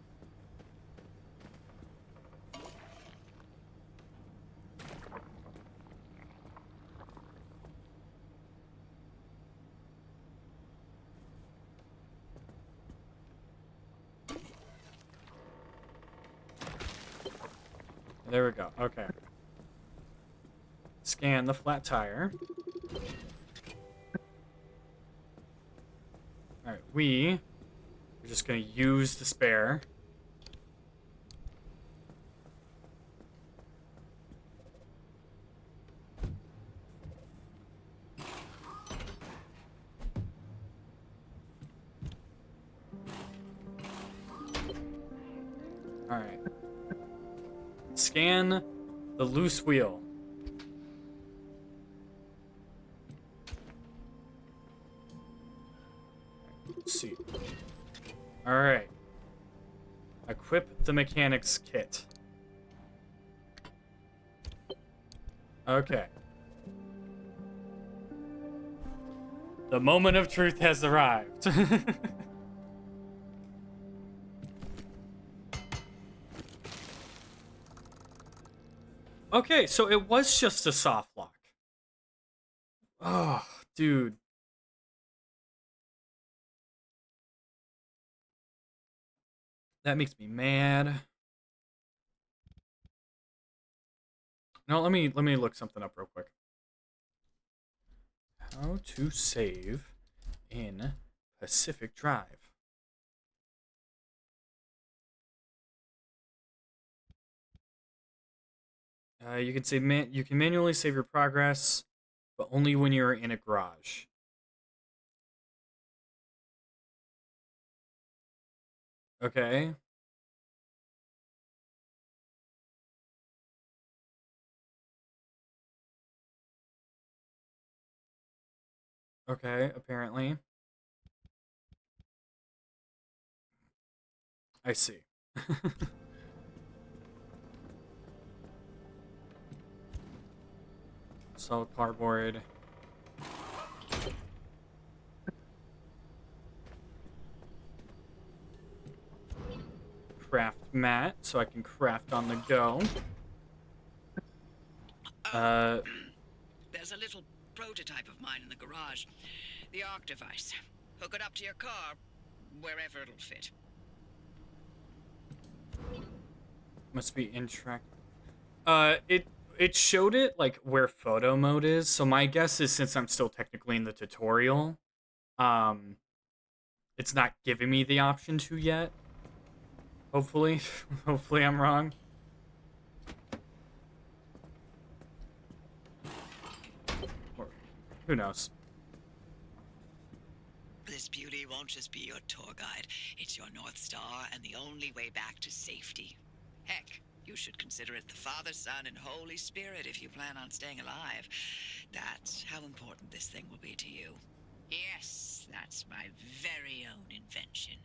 There we go. Okay. Scan the flat tire. Alright, we're just gonna use the spare. All right. Scan the loose wheel. Let's see. All right. Equip the mechanics kit. Okay. The moment of truth has arrived. Okay, so it was just a soft lock. Oh, dude. That makes me mad. No, let me look something up real quick. How to save in Pacific Drive. You can save you can manually save your progress, but only when you're in a garage. Okay. Okay, apparently. I see. Solid cardboard. Craft mat, so I can craft on the go. There's a little prototype of mine in the garage. The Arc device. Hook it up to your car, wherever it'll fit. Must be in track. It showed it like where photo mode is. So my guess is since I'm still technically in the tutorial, it's not giving me the option to yet. Hopefully, hopefully I'm wrong. Or who knows? This beauty won't just be your tour guide. It's your North Star and the only way back to safety. Heck, you should consider it the Father, Son, and Holy Spirit if you plan on staying alive. That's how important this thing will be to you. Yes, that's my very own invention.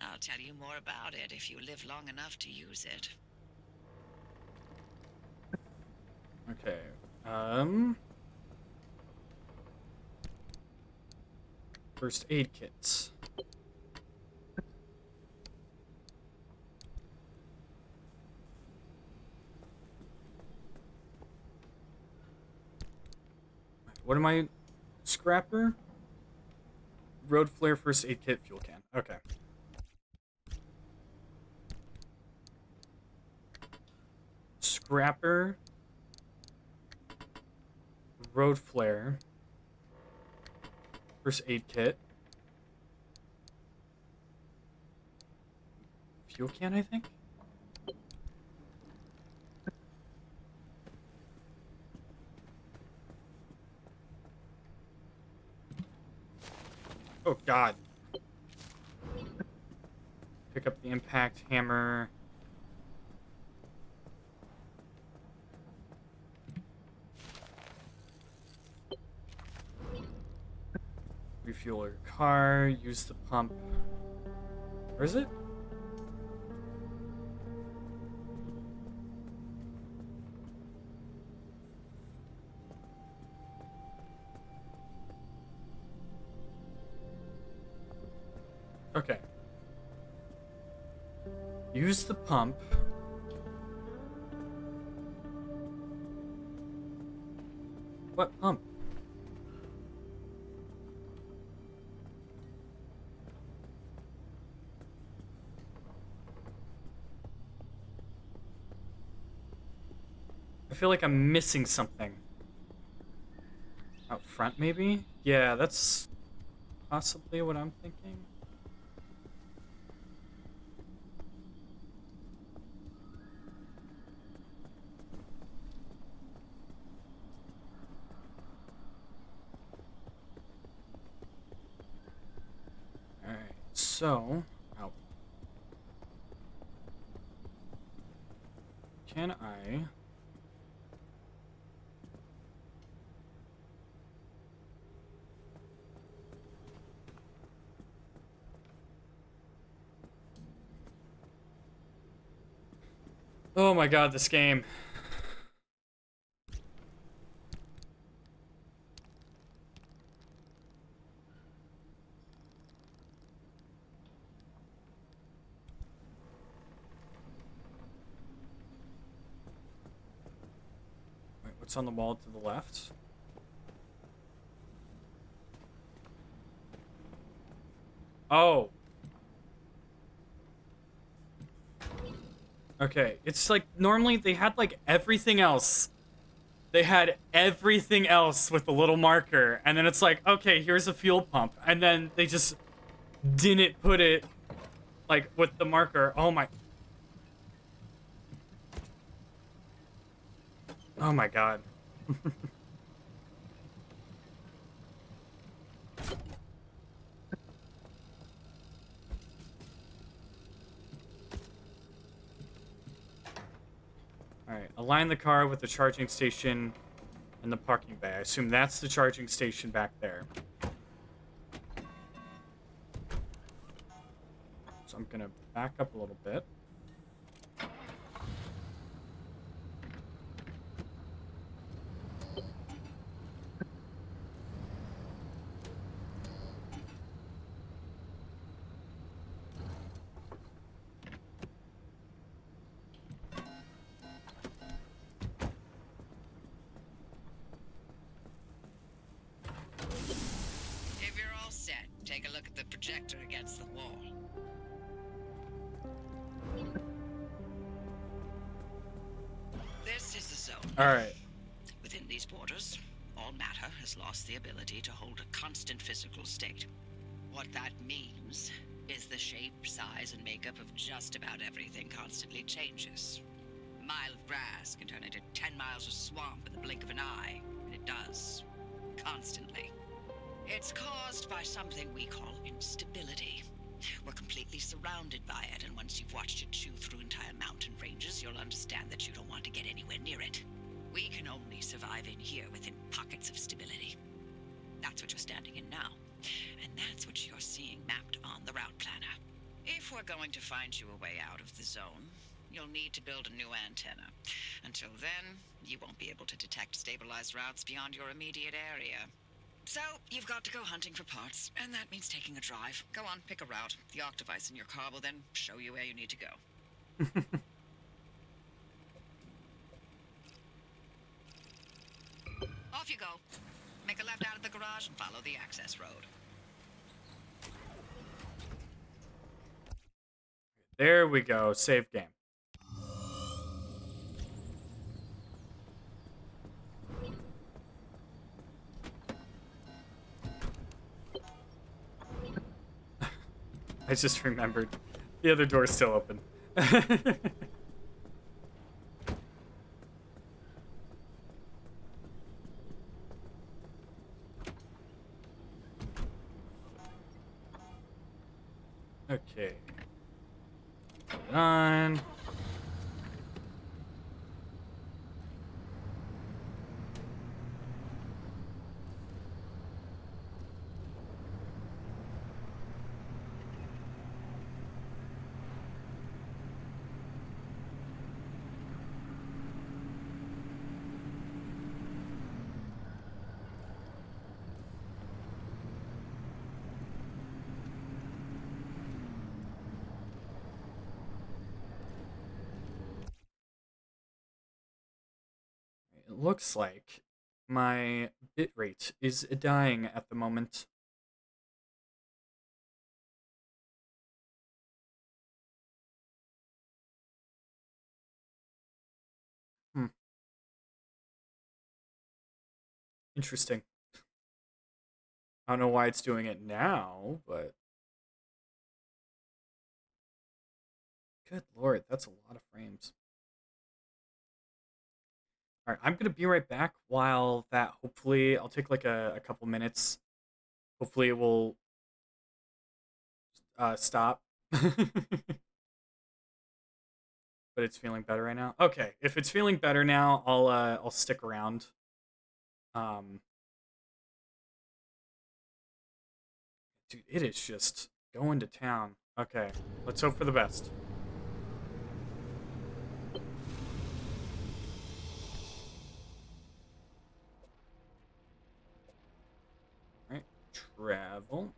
I'll tell you more about it if you live long enough to use it. Okay. First aid kits. What am I? Scrapper? Road flare, first aid kit, fuel can. Okay. Scrapper. Road flare. First aid kit. Fuel can, I think? Oh, God. Pick up the impact hammer. Refuel your car. Use the pump. Where is it? Okay. Use the pump. What pump? I feel like I'm missing something. Out front, maybe? Yeah, that's possibly what I'm thinking. Alright, so... Oh. Can I... Oh my god, this game. Wait, what's on the wall to the left? Oh. Okay, it's like normally they had like everything else. They had everything else with the little marker, and then it's like, okay, here's a fuel pump, and then they just didn't put it like with the marker. Oh my. Oh my god. Alright, align the car with the charging station and the parking bay. I assume that's the charging station back there. So I'm gonna back up a little bit. If you're all set, take a look at the projector against the wall. This is the zone. Alright. Within these borders, all matter has lost the ability to hold a constant physical state. What that means is the shape, size, and makeup of just about everything constantly changes. A mile of grass can turn into 10 miles of swamp in the blink of an eye, and it does. Constantly. It's caused by something we call instability. We're completely surrounded by it, and once you've watched it chew through entire mountain ranges, you'll understand that you don't want to get anywhere near it. We can only survive in here within pockets of stability. That's what you're standing in now. And that's what you're seeing mapped on the route planner. If we're going to find you a way out of the zone, you'll need to build a new antenna. Until then, you won't be able to detect stabilized routes beyond your immediate area. So, you've got to go hunting for parts, and that means taking a drive. Go on, pick a route. The Arc device in your car will then show you where you need to go. Off you go. Make a left out of the garage and follow the access road. There we go. Save game. I just remembered. The other door's still open. Okay. Put it on. It looks like my bitrate is dying at the moment. Hmm. Interesting. I don't know why it's doing it now, but... Good lord, that's a lot of frames. Alright, I'm gonna be right back while that, hopefully, I'll take like a couple minutes. Hopefully it will stop. But but it's feeling better right now. Okay, if it's feeling better now, I'll stick around. Um, dude, it is just going to town. Okay, let's hope for the best. All right, travel.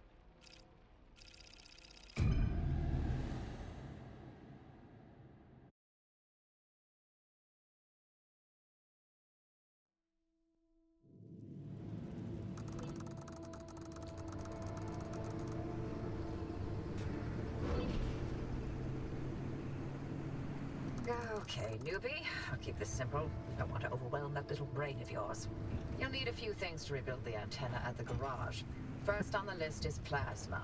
Okay, newbie. I'll keep this simple. Don't want to overwhelm that little brain of yours. You'll need a few things to rebuild the antenna at the garage. First on the list is plasma.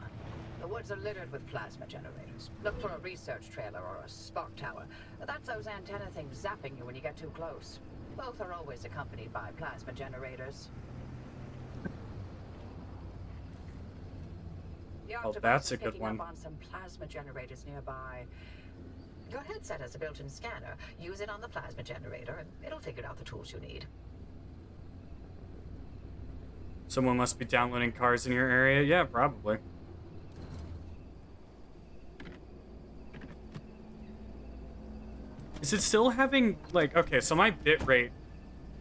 The woods are littered with plasma generators. Look for a research trailer or a spark tower. That's those antenna things zapping you when you get too close. Both are always accompanied by plasma generators. The Oh, Octopus that's is a good picking one. up on some plasma generators nearby. Your headset has a built-in scanner. Use it on the plasma generator, and it'll figure out the tools you need. Someone must be downloading cars in your area. Yeah, probably. Is it still having, like, okay, so my bitrate,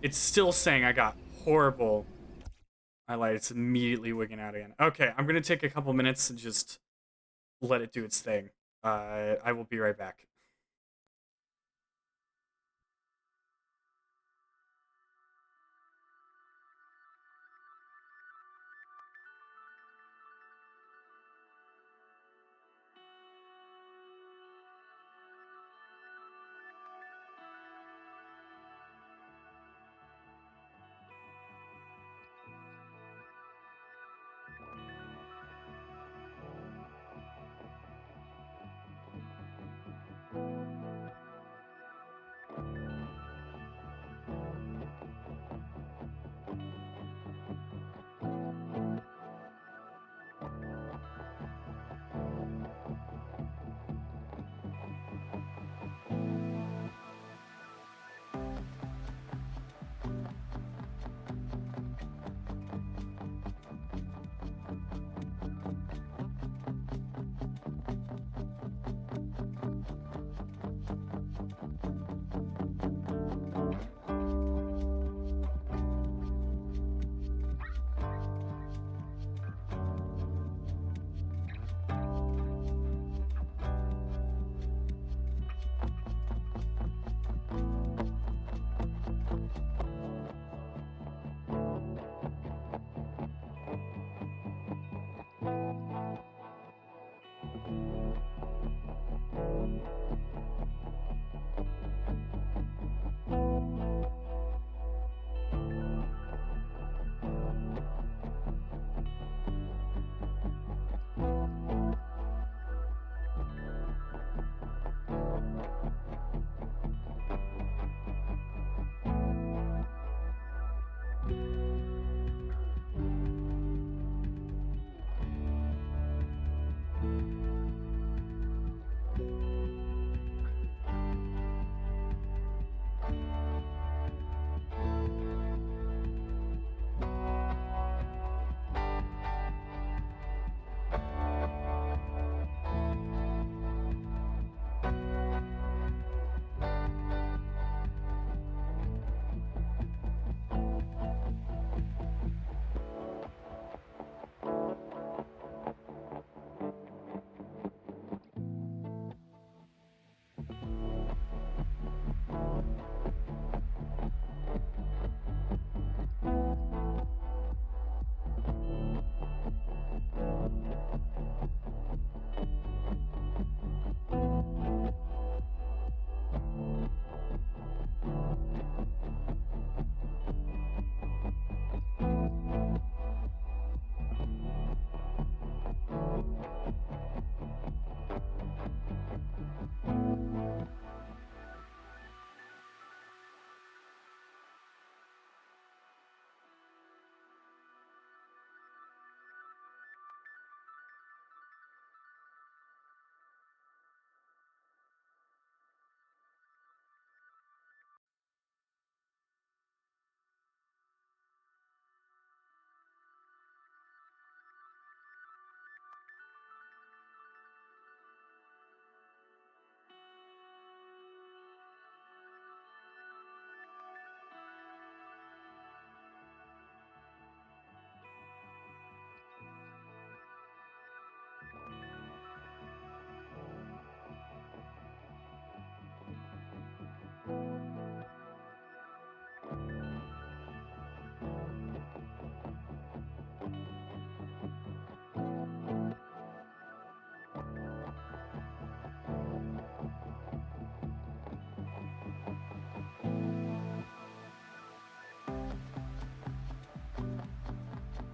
it's still saying I got horrible highlight. It's immediately wigging out again. Okay, I'm going to take a couple minutes and just let it do its thing. I will be right back.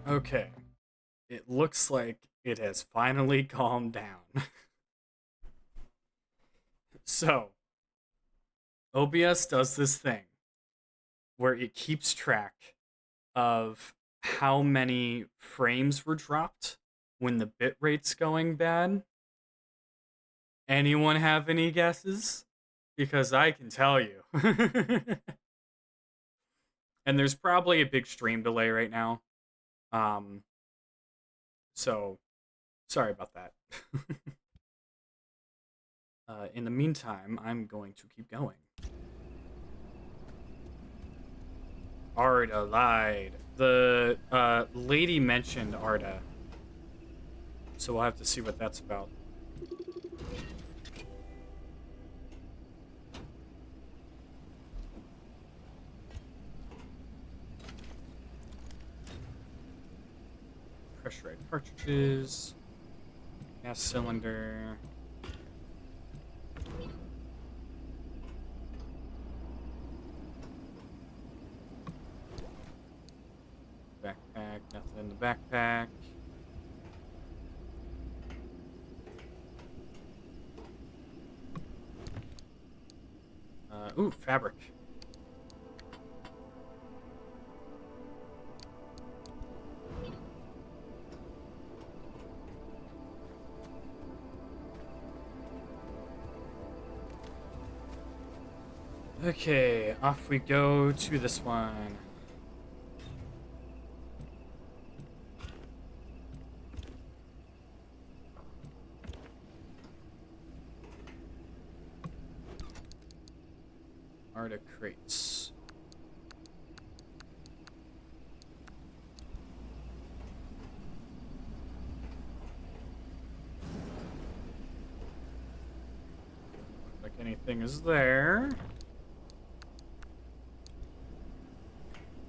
Okay. It looks like it has finally calmed down. So, OBS does this thing where it keeps track of how many frames were dropped when the bitrate's going bad. Anyone have any guesses? Because I can tell you. And there's probably a big stream delay right now. So sorry about that. In the meantime, I'm going to keep going. Arda lied. The lady mentioned Arda. So we'll have to see what that's about. Pressurized cartridges. Gas cylinder. Backpack, nothing in the backpack. Ooh, fabric. Okay, off we go to this one. Arda crates. Looks like anything is there.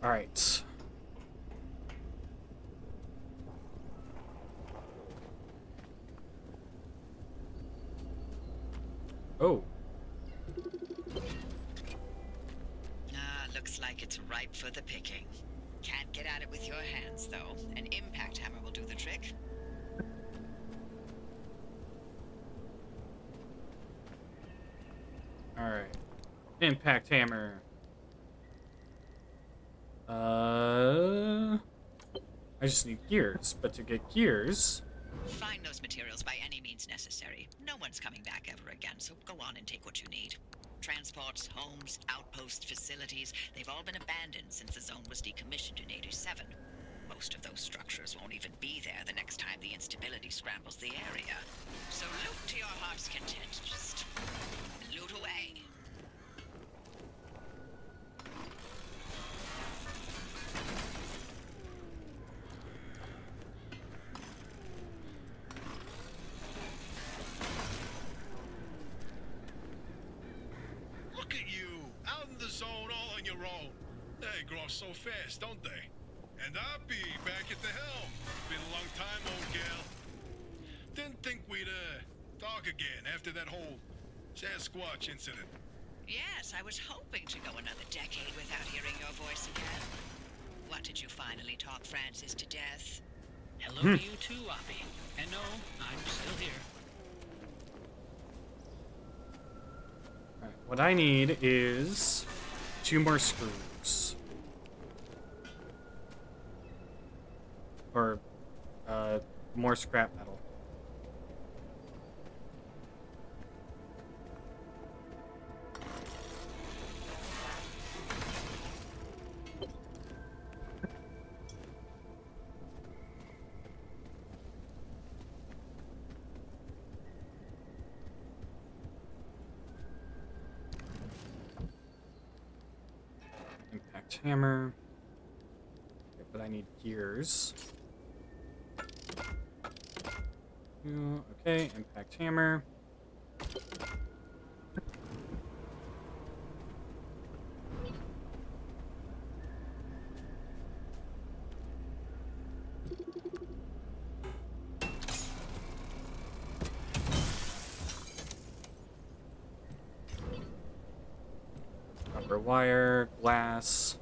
All right. Oh. Looks like it's ripe for the picking. Can't get at it with your hands, though. An impact hammer will do the trick. All right. Impact hammer. I just need gears, but to get gears... Find those materials by any means necessary. No one's coming back ever again, so go on and take what you need. Transports, homes, outposts, facilities, they've all been abandoned since the zone was decommissioned in 87. Most of those structures won't even be there the next time the instability scrambles the area. So loot to your heart's content. Just loot away. Look at you, out in the zone all on your own. They grow up so fast, don't they? And I'll be back at the helm. Been a long time, old gal. Didn't think we'd, talk again after that whole Sasquatch incident. Yes, I was hoping to go another decade without hearing your voice again. What, did you finally talk Francis to death? Hello to you too, Oppie. And no, I'm still here. All right, what I need is 2 more screws. Or, more scrap metal. Impact hammer. Okay, but I need gears. Okay, impact hammer. Rubber wire, glass.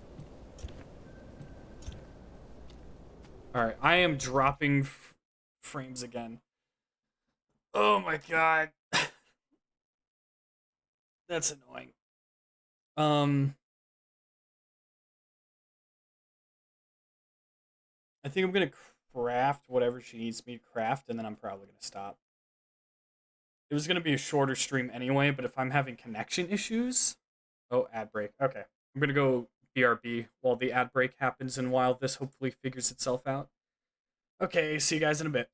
All right, I am dropping frames again. Oh my god. That's annoying. I think I'm gonna craft whatever she needs me to craft, and then I'm probably gonna stop. It was gonna be a shorter stream anyway, but if I'm having connection issues... Oh, ad break. Okay. I'm gonna go BRB while the ad break happens and while this hopefully figures itself out. Okay, see you guys in a bit.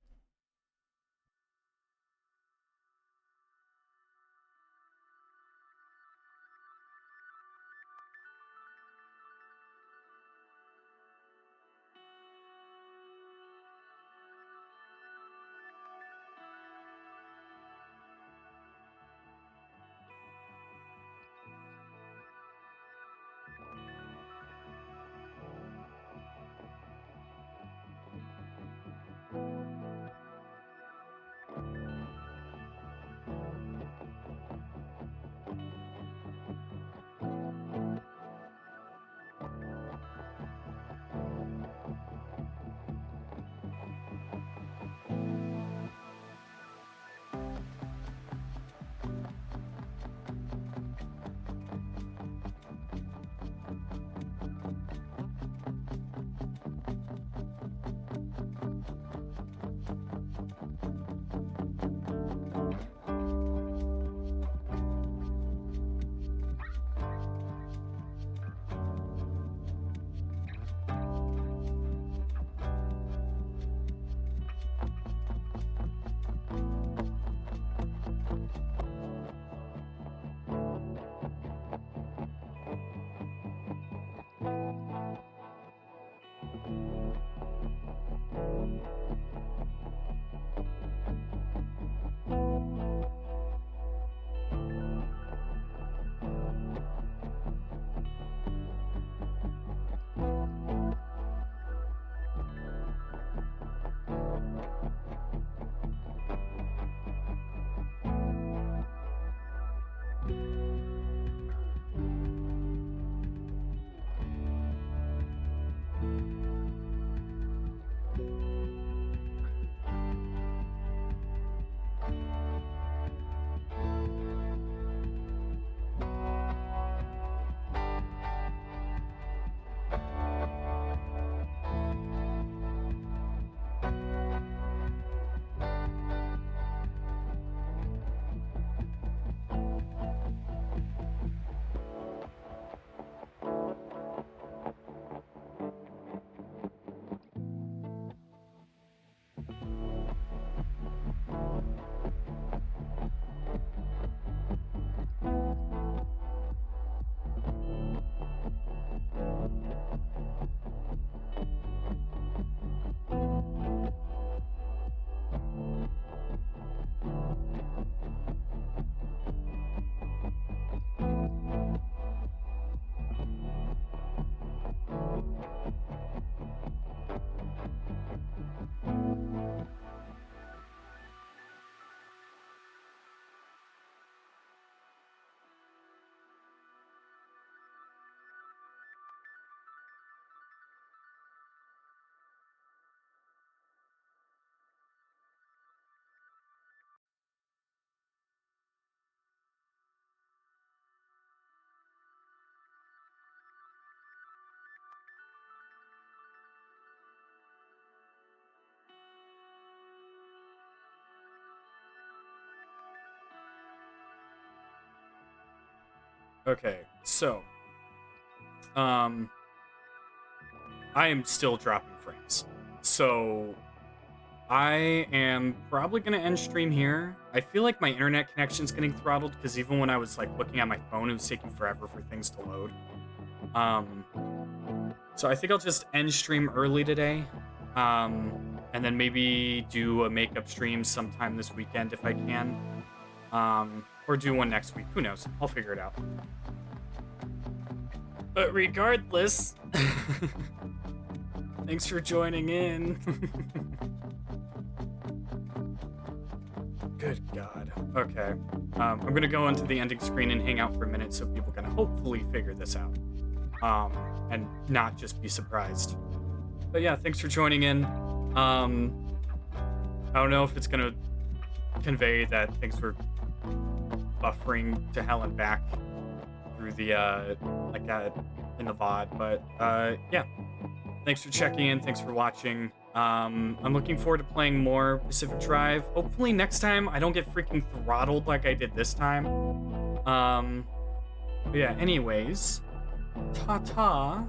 Okay, so I am still dropping frames. So I am probably gonna end stream here. I feel like my internet connection's getting throttled because even when I was like looking at my phone, it was taking forever for things to load. So I think I'll just end stream early today. And then maybe do a makeup stream sometime this weekend if I can. Or do one next week. Who knows? I'll figure it out. But regardless, thanks for joining in. Good God. Okay. I'm going to go into the ending screen and hang out for a minute so people can hopefully figure this out. And not just be surprised. But yeah, thanks for joining in. I don't know if it's gonna convey that things were buffering to hell and back through the in the VOD, but yeah. Thanks for checking in. Thanks for watching. I'm looking forward to playing more Pacific Drive. Hopefully next time I don't get freaking throttled like I did this time. But yeah, anyways, ta-ta.